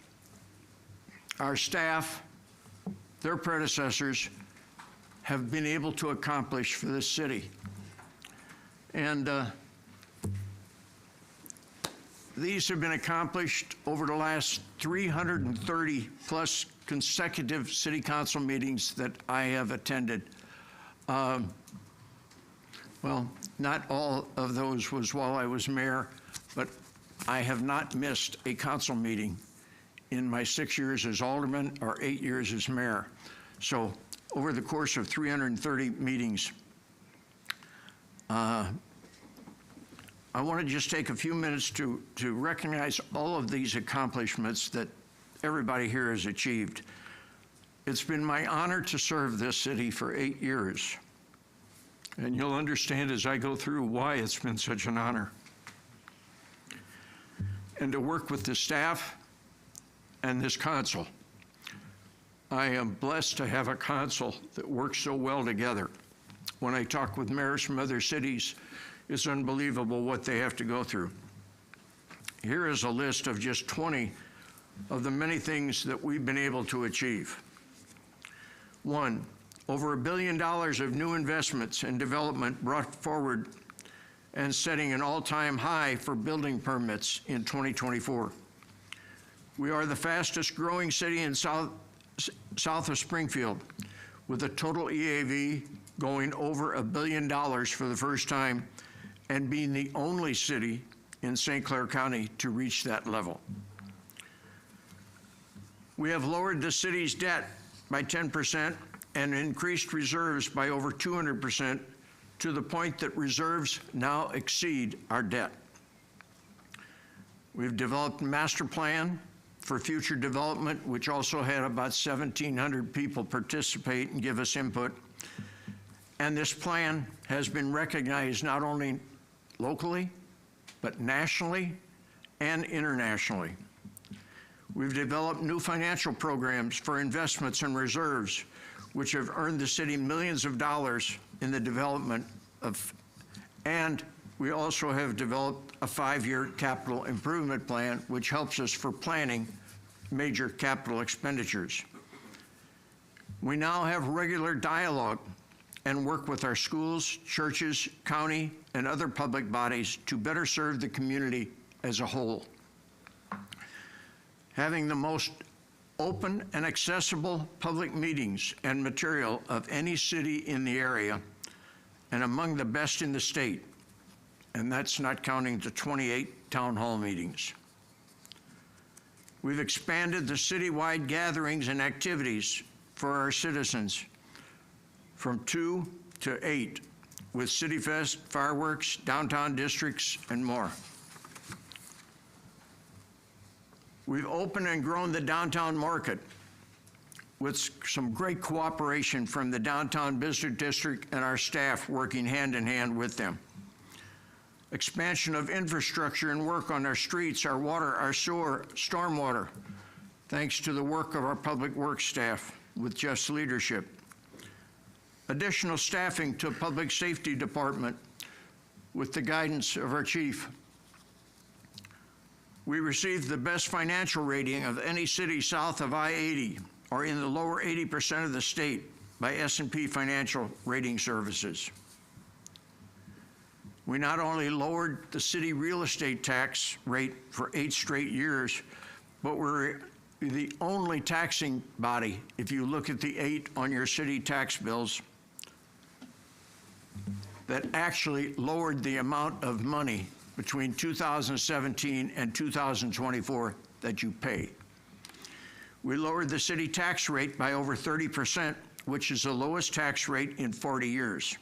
our staff, their predecessors, have been able to accomplish for this city. And these have been accomplished over the last 330 plus consecutive city council meetings that I have attended. Well, not all of those was while I was mayor, but I have not missed a council meeting in my 6 years as alderman or 8 years as mayor. So over the course of 330 meetings, I want to just take a few minutes to recognize all of these accomplishments that everybody here has achieved. It's been my honor to serve this city for 8 years. And you'll understand as I go through why it's been such an honor. And to work with the staff and this council. I am blessed to have a council that works so well together. When I talk with mayors from other cities, it's unbelievable what they have to go through. Here is a list of just 20 of the many things that we've been able to achieve. 1, over $1 billion of new investments and development brought forward and setting an all-time high for building permits in 2024. We are the fastest growing city in south of Springfield, with a total EAV going over $1 billion for the first time and being the only city in St. Clair County to reach that level. We have lowered the city's debt by 10% and increased reserves by over 200% to the point that reserves now exceed our debt. We've developed a master plan for future development, which also had about 1,700 people participate and give us input. And this plan has been recognized not only locally, but nationally and internationally. We've developed new financial programs for investments and reserves, which have earned the city millions of dollars in the development of, and we also have developed a 5-year capital improvement plan, which helps us for planning major capital expenditures. We now have regular dialogue and work with our schools, churches, county, and other public bodies to better serve the community as a whole. Having the most open and accessible public meetings and material of any city in the area, and among the best in the state, and that's not counting the 28 town hall meetings. We've expanded the citywide gatherings and activities for our citizens from 2 to 8, with City Fest, fireworks, downtown districts, and more. We've opened and grown the downtown market with some great cooperation from the Downtown Business District and our staff working hand in hand with them. Expansion of infrastructure and work on our streets, our water, our sewer, stormwater, thanks to the work of our public works staff with Jeff's leadership. Additional staffing to Public Safety Department with the guidance of our chief. We received the best financial rating of any city south of I-80 or in the lower 80% of the state by S&P Financial Rating Services. We not only lowered the city real estate tax rate for 8 straight years, but we're the only taxing body, if you look at the 8 on your city tax bills, that actually lowered the amount of money between 2017 and 2024 that you pay. We lowered the city tax rate by over 30%, which is the lowest tax rate in 40 years,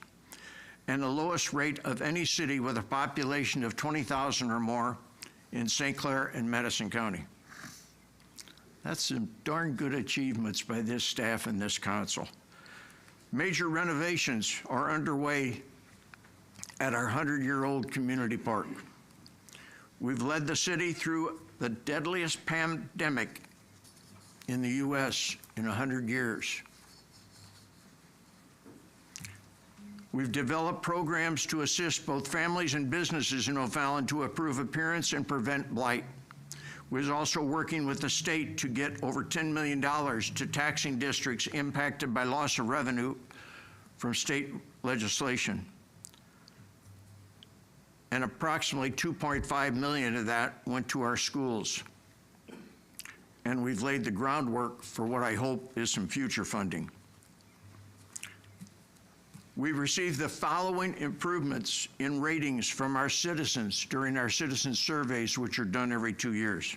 and the lowest rate of any city with a population of 20,000 or more in St. Clair and Madison County. That's some darn good achievements by this staff and this council. Major renovations are underway at our 100-year-old community park. We've led the city through the deadliest pandemic in the U.S. in 100 years. We've developed programs to assist both families and businesses in O'Fallon to improve appearance and prevent blight. We're also working with the state to get over $10 million to taxing districts impacted by loss of revenue from state legislation. And approximately $2.5 million of that went to our schools. And we've laid the groundwork for what I hope is some future funding. We received the following improvements in ratings from our citizens during our citizen surveys, which are done every 2 years.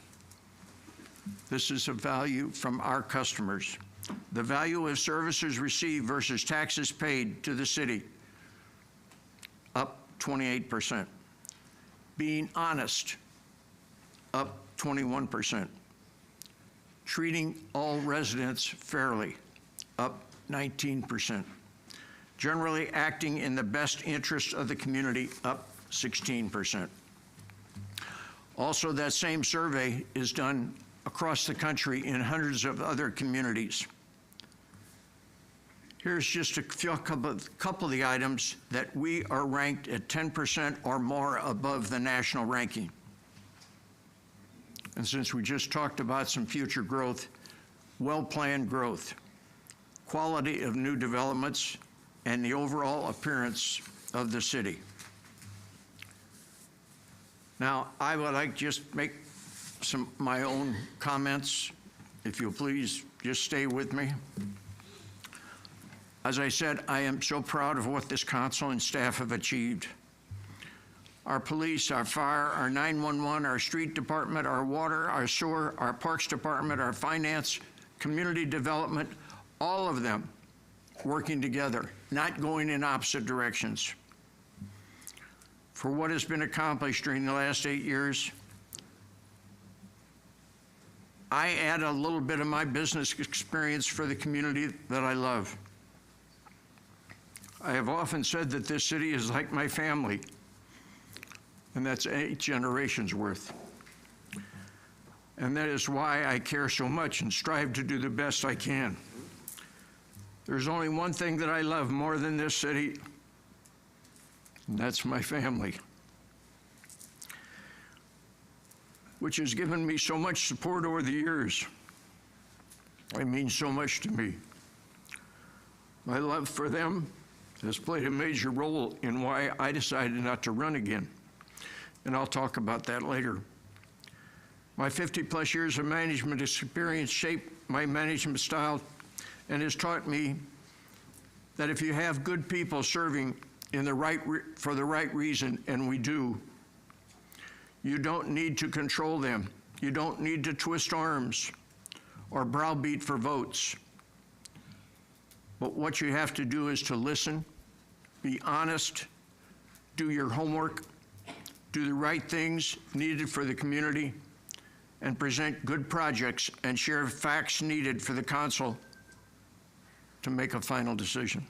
This is a value from our customers. The value of services received versus taxes paid to the city, up 28%. Being honest, up 21%. Treating all residents fairly, up 19%. Generally acting in the best interest of the community, up 16%. Also, that same survey is done across the country in hundreds of other communities. Here's just a couple of the items that we are ranked at 10% or more above the national ranking. And since we just talked about some future growth, well-planned growth, quality of new developments, and the overall appearance of the city. Now, I would like just make some my own comments. If you'll please just stay with me. As I said, I am so proud of what this council and staff have achieved. Our police, our fire, our 911, our street department, our water, our sewer, our parks department, our finance, community development, all of them working together, not going in opposite directions. For what has been accomplished during the last 8 years, I add a little bit of my business experience for the community that I love. I have often said that this city is like my family, and that's 8 generations worth. And that is why I care so much and strive to do the best I can. There's only one thing that I love more than this city, and that's my family, which has given me so much support over the years. It means so much to me. My love for them has played a major role in why I decided not to run again, and I'll talk about that later. My 50-plus years of management experience shaped my management style and has taught me that if you have good people serving in for the right reason, and we do, you don't need to control them. You don't need to twist arms or browbeat for votes. But what you have to do is to listen, be honest, do your homework, do the right things needed for the community, and present good projects and share facts needed for the council to make a final decision.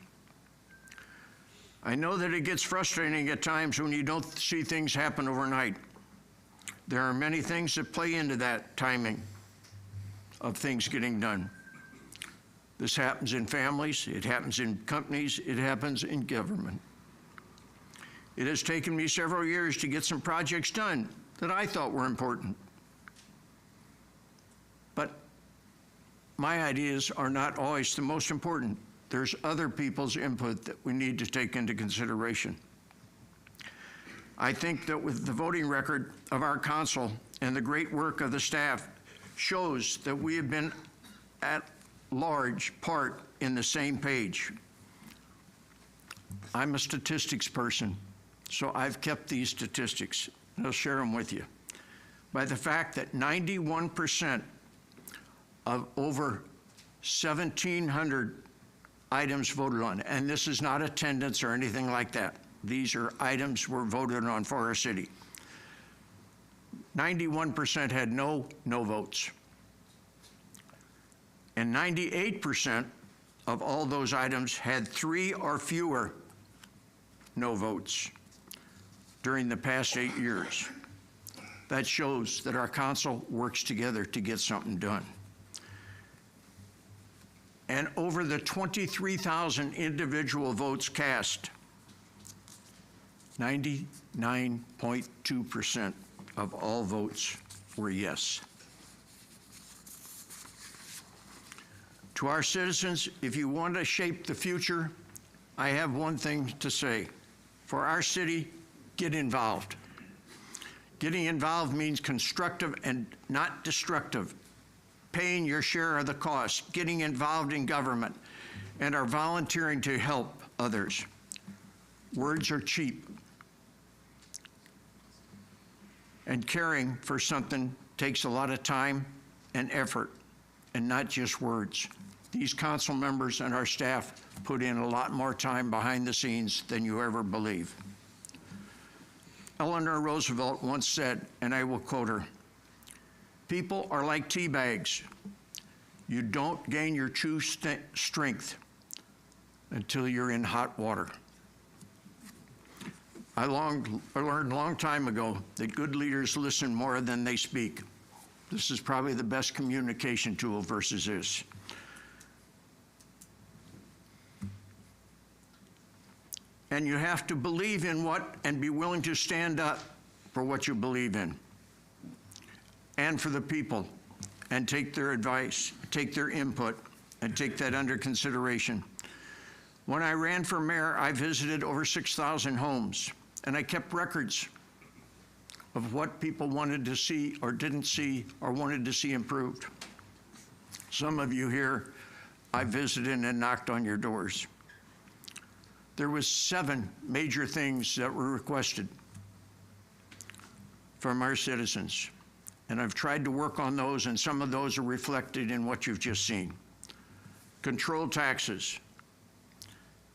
I know that it gets frustrating at times when you don't see things happen overnight. There are many things that play into that timing of things getting done. This happens in families, it happens in companies, it happens in government. It has taken me several years to get some projects done that I thought were important. But my ideas are not always the most important. There's other people's input that we need to take into consideration. I think that with the voting record of our council and the great work of the staff shows that we have been at large part in the same page. I'm a statistics person, so I've kept these statistics, and I'll share them with you. By the fact that 91% of over 1,700 items voted on, and this is not attendance or anything like that. These are items were voted on for our city. 91% had no votes. And 98% of all those items had 3 or fewer no votes during the past 8 years. That shows that our council works together to get something done. And over the 23,000 individual votes cast, 99.2% of all votes were yes. To our citizens, if you want to shape the future, I have one thing to say. For our city, get involved. Getting involved means constructive and not destructive. Paying your share of the cost, getting involved in government, and are volunteering to help others. Words are cheap. And caring for something takes a lot of time and effort, and not just words. These council members and our staff put in a lot more time behind the scenes than you ever believe. Eleanor Roosevelt once said, and I will quote her, "People are like tea bags. You don't gain your true strength until you're in hot water." I learned a long time ago that good leaders listen more than they speak. This is probably the best communication tool versus this. And you have to believe in what and be willing to stand up for what you believe in and for the people and take their advice, take their input, and take that under consideration. When I ran for mayor, I visited over 6,000 homes, and I kept records of what people wanted to see or didn't see or wanted to see improved. Some of you here, I visited and knocked on your doors. There was 7 major things that were requested from our citizens. And I've tried to work on those, and some of those are reflected in what you've just seen. Control taxes,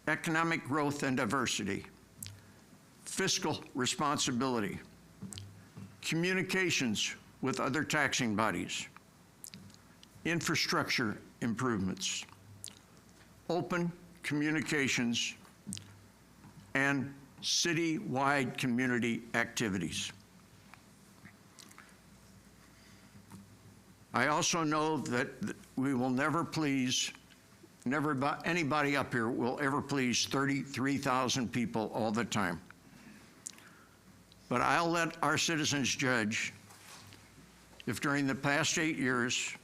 economic growth and diversity, fiscal responsibility, communications with other taxing bodies, infrastructure improvements, open communications, and city-wide community activities. I also know that we will never please, anybody up here will ever please 33,000 people all the time. But I'll let our citizens judge if during the past 8 years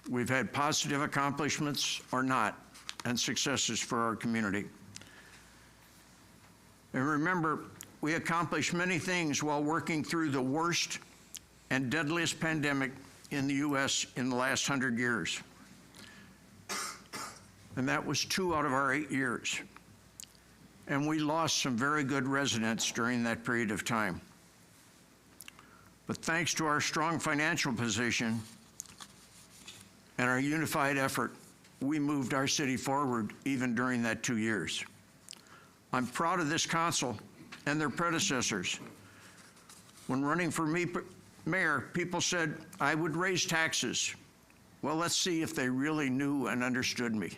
we've had positive accomplishments or not and successes for our community. And remember, we accomplished many things while working through the worst and deadliest pandemic in the U.S. in the last 100 years. And that was 2 out of our 8 years. And we lost some very good residents during that period of time. But thanks to our strong financial position and our unified effort, we moved our city forward even during that 2 years. I'm proud of this council and their predecessors. When running for mayor, people said I would raise taxes. Well, let's see if they really knew and understood me.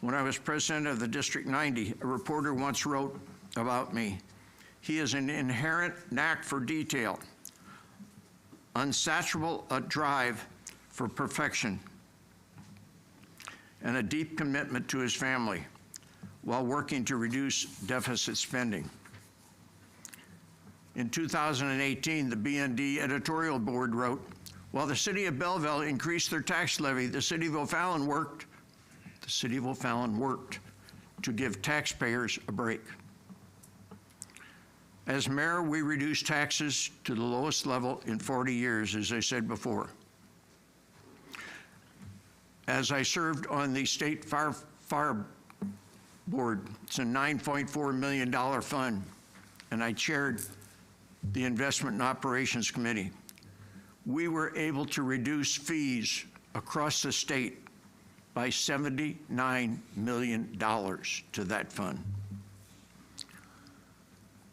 When I was president of the District 90, a reporter once wrote about me, he has an inherent knack for detail, unsatiable a drive for perfection, and a deep commitment to his family while working to reduce deficit spending. In 2018, the BND editorial board wrote, while the city of Belleville increased their tax levy, the city of O'Fallon worked to give taxpayers a break. As mayor, we reduced taxes to the lowest level in 40 years, as I said before. As I served on the state fire board, it's a $9.4 million fund, and I chaired the Investment and Operations Committee. We were able to reduce fees across the state by $79 million to that fund.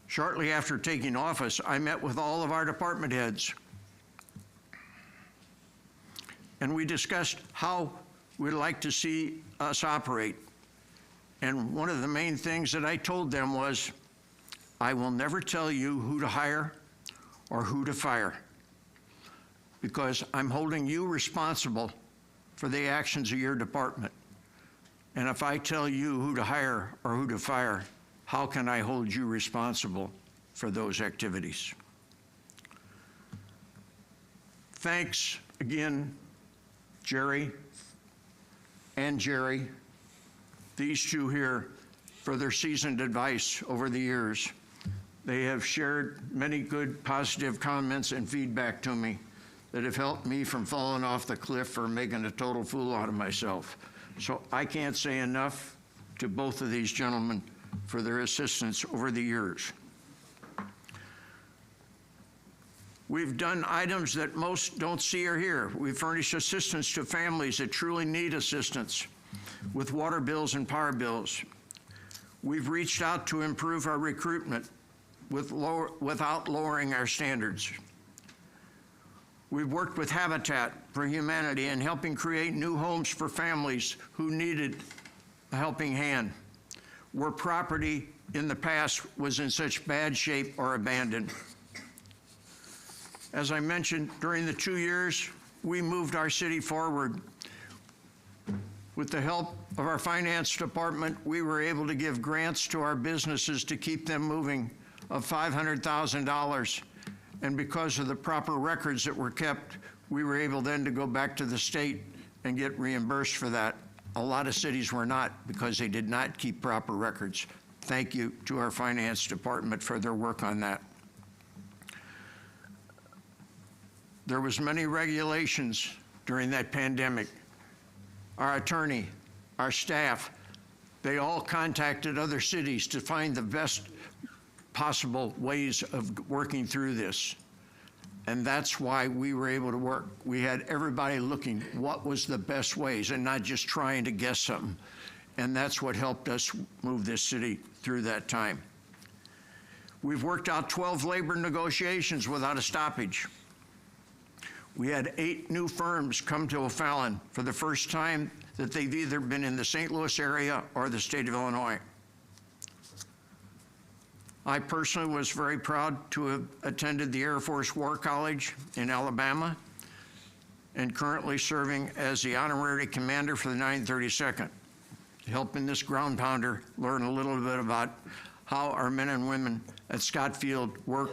Shortly after taking office, I met with all of our department heads, and we discussed how we'd like to see us operate. And one of the main things that I told them was, I will never tell you who to hire or who to fire, because I'm holding you responsible for the actions of your department. And if I tell you who to hire or who to fire, how can I hold you responsible for those activities? Thanks again, Jerry and Jerry, these two here, for their seasoned advice over the years. They have shared many good positive comments and feedback to me that have helped me from falling off the cliff or making a total fool out of myself. So I can't say enough to both of these gentlemen for their assistance over the years. We've done items that most don't see or hear. We've furnished assistance to families that truly need assistance with water bills and power bills. We've reached out to improve our recruitment without lowering our standards. We've worked with Habitat for Humanity in helping create new homes for families who needed a helping hand, where property in the past was in such bad shape or abandoned. As I mentioned, during the 2 years, we moved our city forward. With the help of our finance department, we were able to give grants to our businesses to keep them moving of $500,000. And because of the proper records that were kept, we were able then to go back to the state and get reimbursed for that. A lot of cities were not, because they did not keep proper records. Thank you to our finance department for their work on that. There was many regulations during that pandemic. Our attorney, our staff, they all contacted other cities to find the best possible ways of working through this. And that's why we were able to work. We had everybody looking what was the best ways and not just trying to guess something. And that's what helped us move this city through that time. We've worked out 12 labor negotiations without a stoppage. We had 8 new firms come to O'Fallon for the first time that they've either been in the St. Louis area or the state of Illinois. I personally was very proud to have attended the Air Force War College in Alabama and currently serving as the honorary commander for the 932nd, helping this ground pounder learn a little bit about how our men and women at Scott Field work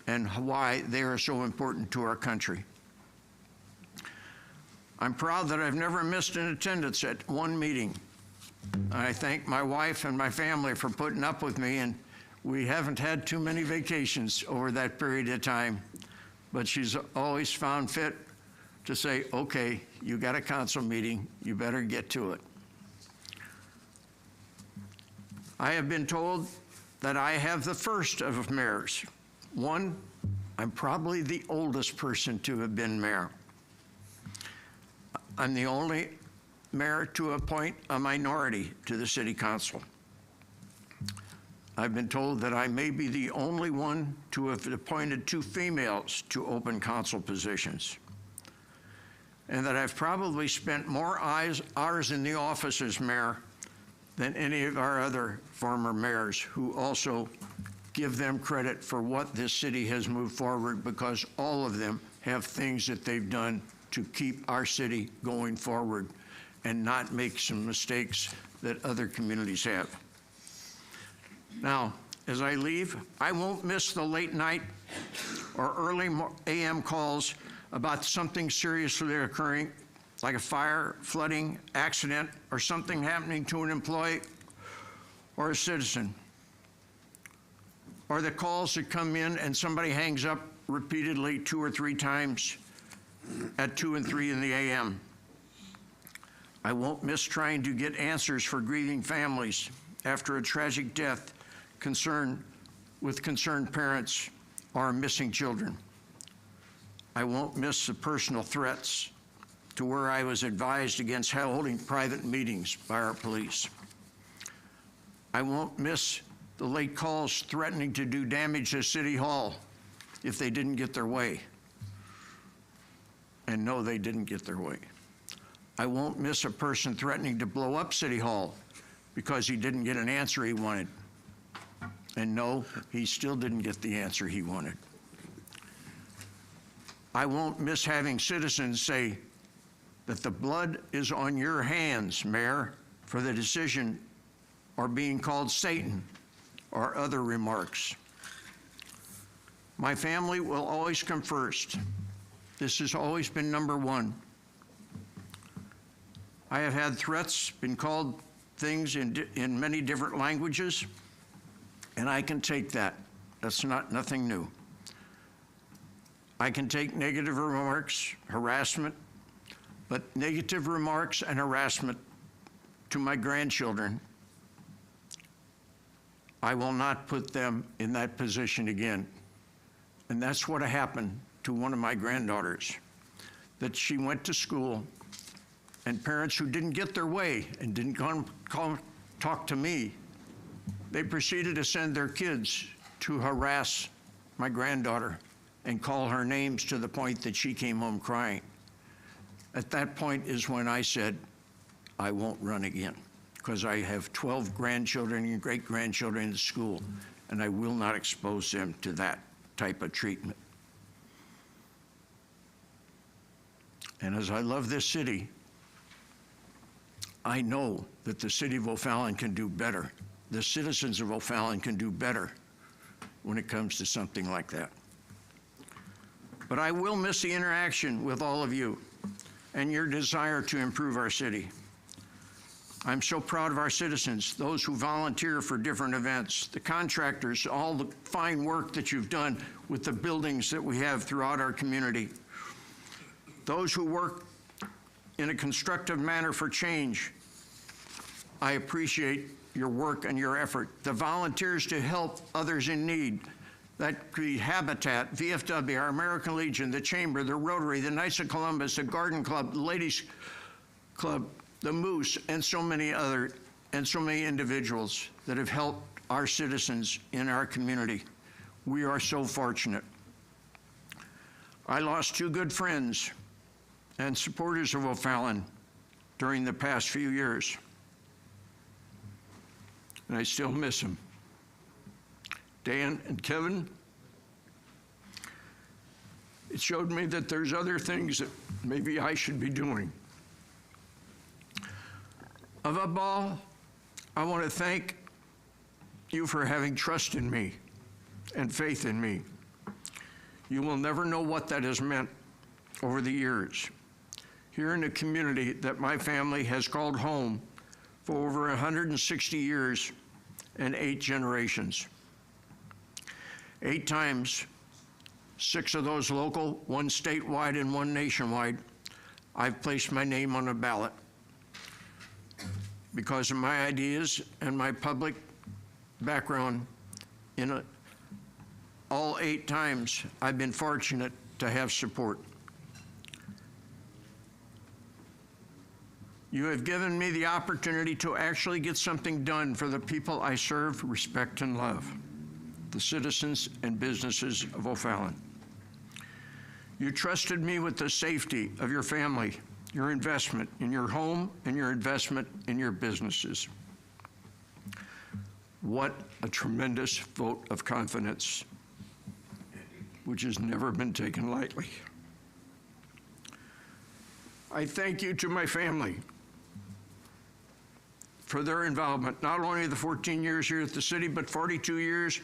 and why they are so important to our country. I'm proud that I've never missed an attendance at one meeting. I thank my wife and my family for putting up with me, and we haven't had too many vacations over that period of time, but she's always found fit to say, okay, you got a council meeting, you better get to it. I have been told that I have the first of mayors. One, I'm probably the oldest person to have been mayor. I'm the only mayor to appoint a minority to the city council. I've been told that I may be the only one to have appointed 2 females to open council positions, and that I've probably spent more hours in the office as mayor than any of our other former mayors, who also give them credit for what this city has moved forward, because all of them have things that they've done to keep our city going forward and not make some mistakes that other communities have. Now, as I leave, I won't miss the late night or early AM calls about something seriously occurring, like a fire, flooding, accident, or something happening to an employee or a citizen. Or the calls that come in and somebody hangs up repeatedly 2 or 3 times at 2 and 3 in the AM. I won't miss trying to get answers for grieving families after a tragic death, with concerned parents or missing children. I won't miss the personal threats to where I was advised against holding private meetings by our police. I won't miss the late calls threatening to do damage to City Hall if they didn't get their way. And no, they didn't get their way. I won't miss a person threatening to blow up City Hall because he didn't get an answer he wanted. And no, he still didn't get the answer he wanted. I won't miss having citizens say that the blood is on your hands, Mayor, for the decision, or being called Satan or other remarks. My family will always come first. This has always been number 1. I have had threats, been called things in many different languages, and I can take that. That's nothing new. I can take negative remarks, harassment, but negative remarks and harassment to my grandchildren, I will not put them in that position again. And that's what happened to one of my granddaughters, that she went to school, and parents who didn't get their way and didn't talk to me, they proceeded to send their kids to harass my granddaughter and call her names to the point that she came home crying. At that point is when I said, I won't run again, because I have 12 grandchildren and great-grandchildren in school, and I will not expose them to that type of treatment. And as I love this city, I know that the city of O'Fallon can do better. The citizens of O'Fallon can do better when it comes to something like that. But I will miss the interaction with all of you and your desire to improve our city. I'm so proud of our citizens, those who volunteer for different events, the contractors, all the fine work that you've done with the buildings that we have throughout our community, those who work in a constructive manner for change. I appreciate your work and your effort. The volunteers to help others in need, that create Habitat, VFW, our American Legion, the Chamber, the Rotary, the Knights of Columbus, the Garden Club, the Ladies Club, the Moose, and so many individuals that have helped our citizens in our community. We are so fortunate. I lost 2 good friends and supporters of O'Fallon during the past few years, and I still miss them. Dan and Kevin, it showed me that there's other things that maybe I should be doing. Above all, I want to thank you for having trust in me and faith in me. You will never know what that has meant over the years. Here in a community that my family has called home for over 160 years and 8 generations. 8 times, 6 of those local, 1 statewide and 1 nationwide, I've placed my name on a ballot because of my ideas and my public background in all 8 times I've been fortunate to have support. You have given me the opportunity to actually get something done for the people I serve, respect, and love, the citizens and businesses of O'Fallon. You trusted me with the safety of your family, your investment in your home, and your investment in your businesses. What a tremendous vote of confidence, which has never been taken lightly. I thank you to my family for their involvement, not only the 14 years here at the city, but 42 years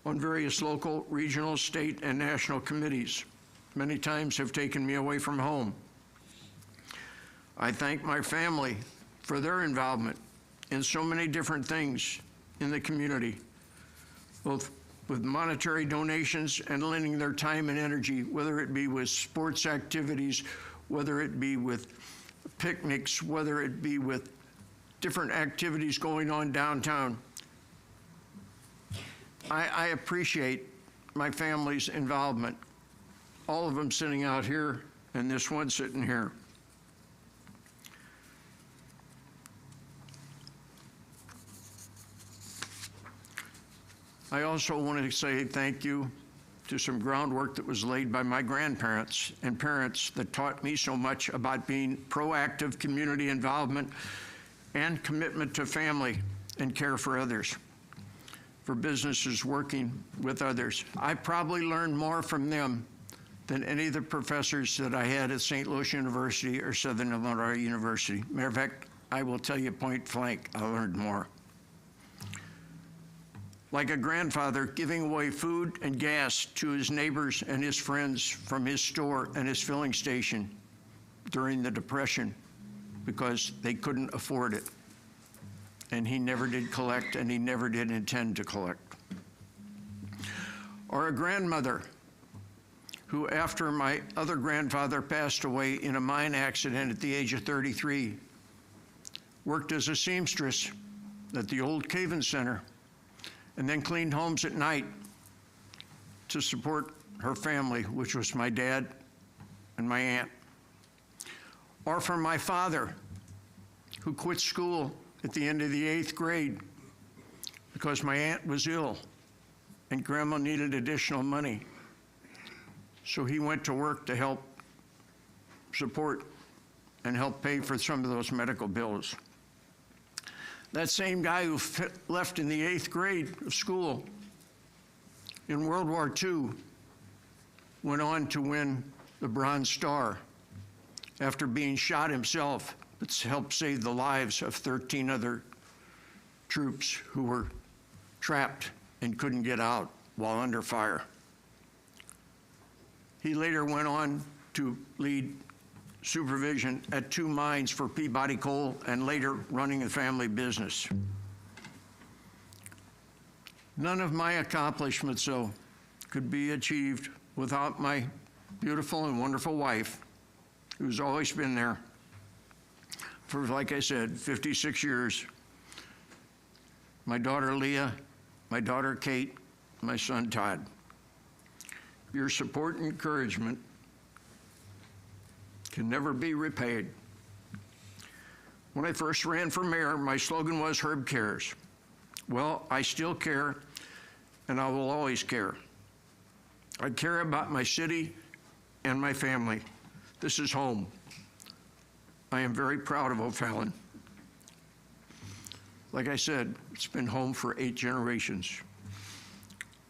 on various local, regional, state, and national committees. Many times have taken me away from home. I thank my family for their involvement in so many different things in the community, both with monetary donations and lending their time and energy, whether it be with sports activities, whether it be with picnics, whether it be with different activities going on downtown. I appreciate my family's involvement, all of them sitting out here and this one sitting here. I also want to say thank you to some groundwork that was laid by my grandparents and parents that taught me so much about being proactive community involvement and commitment to family and care for others, for businesses working with others. I probably learned more from them than any of the professors that I had at St. Louis University or Southern Illinois University. Matter of fact, I will tell you point blank, I learned more. Like a grandfather giving away food and gas to his neighbors and his friends from his store and his filling station during the Depression because they couldn't afford it. And he never did collect, and he never did intend to collect. Or a grandmother who, after my other grandfather passed away in a mine accident at the age of 33, worked as a seamstress at the old Caven Center, and then cleaned homes at night to support her family, which was my dad and my aunt. Or for my father, who quit school at the end of the 8th grade because my aunt was ill and grandma needed additional money. So he went to work to help support and help pay for some of those medical bills. That same guy who left in the 8th grade of school in World War II went on to win the Bronze Star after being shot himself, but helped save the lives of 13 other troops who were trapped and couldn't get out while under fire. He later went on to lead supervision at 2 mines for Peabody Coal and later running the family business. None of my accomplishments, though, could be achieved without my beautiful and wonderful wife, who's always been there for, like I said, 56 years. My daughter Leah, my daughter Kate, my son Todd. Your support and encouragement can never be repaid. When I first ran for mayor, my slogan was Herb Cares. Well, I still care, and I will always care. I care about my city and my family. This is home. I am very proud of O'Fallon. Like I said, it's been home for 8 generations.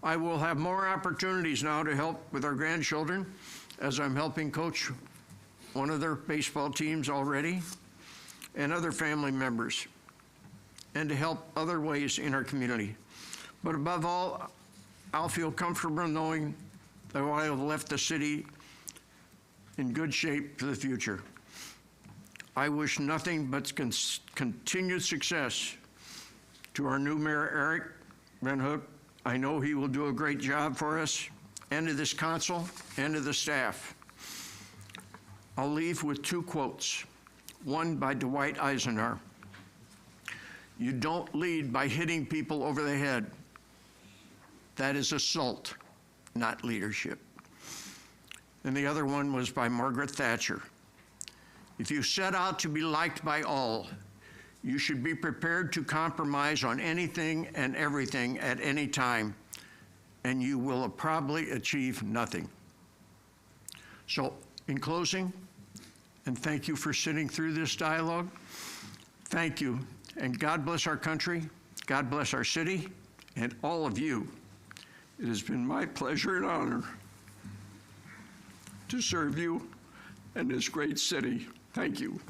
I will have more opportunities now to help with our grandchildren, as I'm helping coach one of their baseball teams already, and other family members, and to help other ways in our community. But above all, I'll feel comfortable knowing that I have left the city in good shape for the future. I wish nothing but continued success to our new mayor, Eric Van Hook. I know he will do a great job for us, and to this council, and to the staff. I'll leave with 2 quotes, one by Dwight Eisenhower. You don't lead by hitting people over the head. That is assault. not leadership. And the other one was by Margaret Thatcher. If you set out to be liked by all, you should be prepared to compromise on anything and everything at any time, and you will probably achieve nothing. So, in closing, and thank you for sitting through this dialogue, thank you, and God bless our country, God bless our city, and all of you. It has been my pleasure and honor to serve you in this great city. Thank you.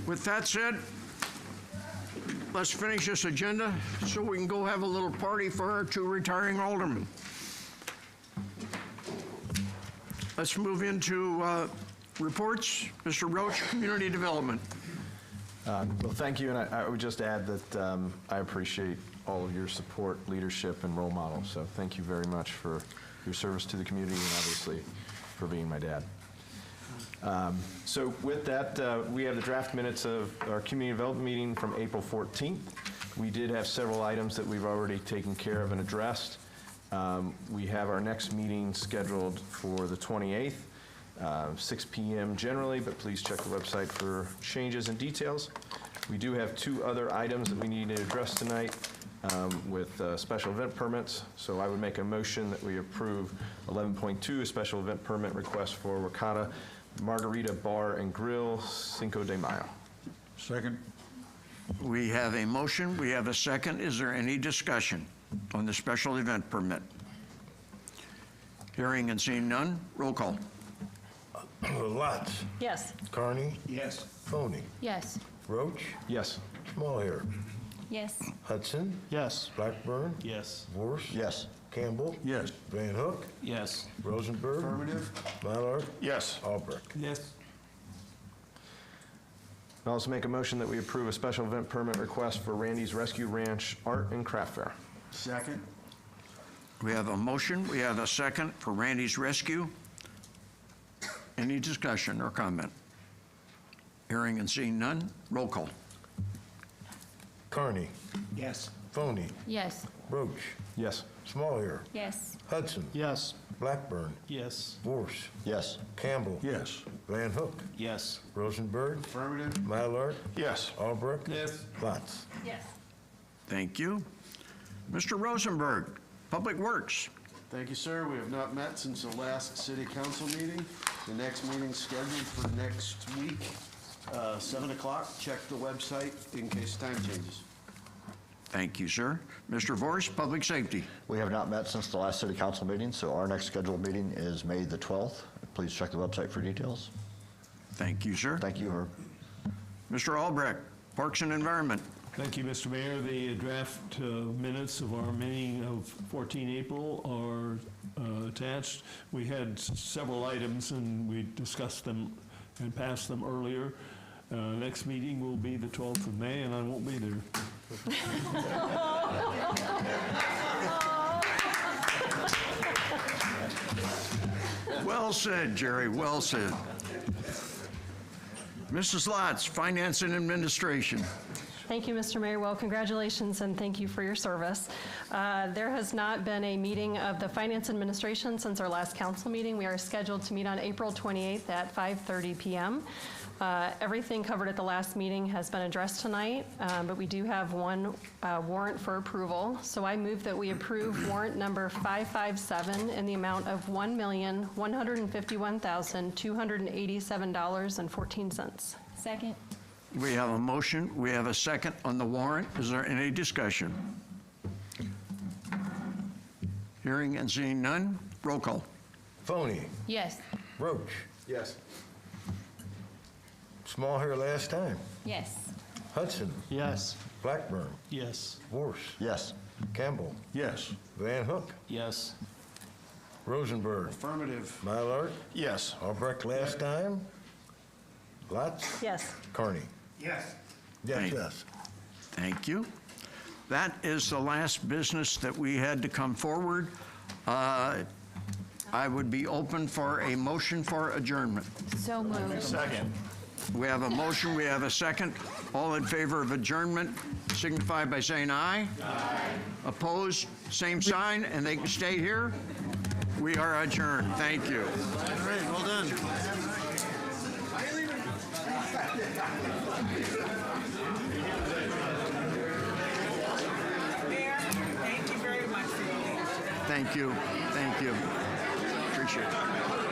With that said, let's finish this agenda so we can go have a little party for our 2 retiring aldermen. Let's move into reports. Mr. Roach, Community Development. Well, thank you, and I would just add that I appreciate all of your support, leadership, and role models. So thank you very much for your service to the community and obviously for being my dad. So with that, we have the draft minutes of our community development meeting from April 14th. We did have several items that we've already taken care of and addressed. We have our next meeting scheduled for the 28th, 6 p.m. generally, but please check the website for changes and details. We do have 2 other items that we need to address tonight with special event permits. So I would make a motion that we approve 11.2, a special event permit request for Wakata Margarita Bar and Grill, Cinco de Mayo. Second. We have a motion, we have a second. Is there any discussion on the special event permit? Hearing and seeing none, roll call. Lots. Yes. Carney. Yes. Phony. Yes. Roach. Yes. Smallhair. Yes. Hudson. Yes. Blackburn. Yes. Vorse. Yes. Campbell. Yes. Van Hook. Yes. Rosenberg. Affirmative. Mallard. Yes. Albrecht. Yes. I'll also make a motion that we approve a special event permit request for Randy's Rescue Ranch Art and Craft Fair. Second. We have a motion, we have a second for Randy's Rescue. Any discussion or comment? Hearing and seeing none, roll call. Carney. Yes. Phony. Yes. Roach. Yes. Smallhair. Yes. Hudson. Yes. Blackburn. Yes. Vorse. Yes. Campbell. Yes. Van Hook. Yes. Rosenberg. Affirmative. Mallard. Yes. Albrecht. Yes. Lots. Yes. Thank you. Mr. Rosenberg, Public Works. Thank you, sir. We have not met since the last city council meeting. The next meeting's scheduled for next week, 7 o'clock. Check the website in case time changes. Thank you, sir. Mr. Vorse, Public Safety. We have not met since the last city council meeting, so our next scheduled meeting is May the 12th. Please check the website for details. Thank you, sir. Thank you, Herb. Mr. Albrecht, Parks and Environment. Thank you, Mr. Mayor. The draft minutes of our meeting of 14 April are attached. We had several items and we discussed them and passed them earlier. Next meeting will be the 12th of May and I won't be there. Well said, Jerry, well said. Mrs. Lotz, Finance and Administration. Thank you, Mr. Mayor. Well, congratulations and thank you for your service. There has not been a meeting of the Finance Administration since our last council meeting. We are scheduled to meet on April 28th at 5:30 p.m. Everything covered at the last meeting has been addressed tonight, but we do have one warrant for approval. So I move that we approve warrant number 557 in the amount of $1,151,287.14. Second. We have a motion, we have a second on the warrant. Is there any discussion? Hearing and seeing none, roll call. Phony. Yes. Roach. Yes. Smallhair last time. Yes. Hudson. Yes. Blackburn. Yes. Vorse. Yes. Campbell. Yes. Van Hook. Yes. Rosenberg. Affirmative. Mallard. Yes. Albrecht last time. Lots. Yes. Carney. Yes. Yes. Thank you. That is the last business that we had to come forward. I would be open for a motion for adjournment. So moved. Second. We have a motion, we have a second. All in favor of adjournment signify by saying aye. Aye. Opposed, same sign, and they can stay here. We are adjourned. Thank you. All right, well done. Mayor, thank you very much for your leadership. Thank you. Thank you. Appreciate it.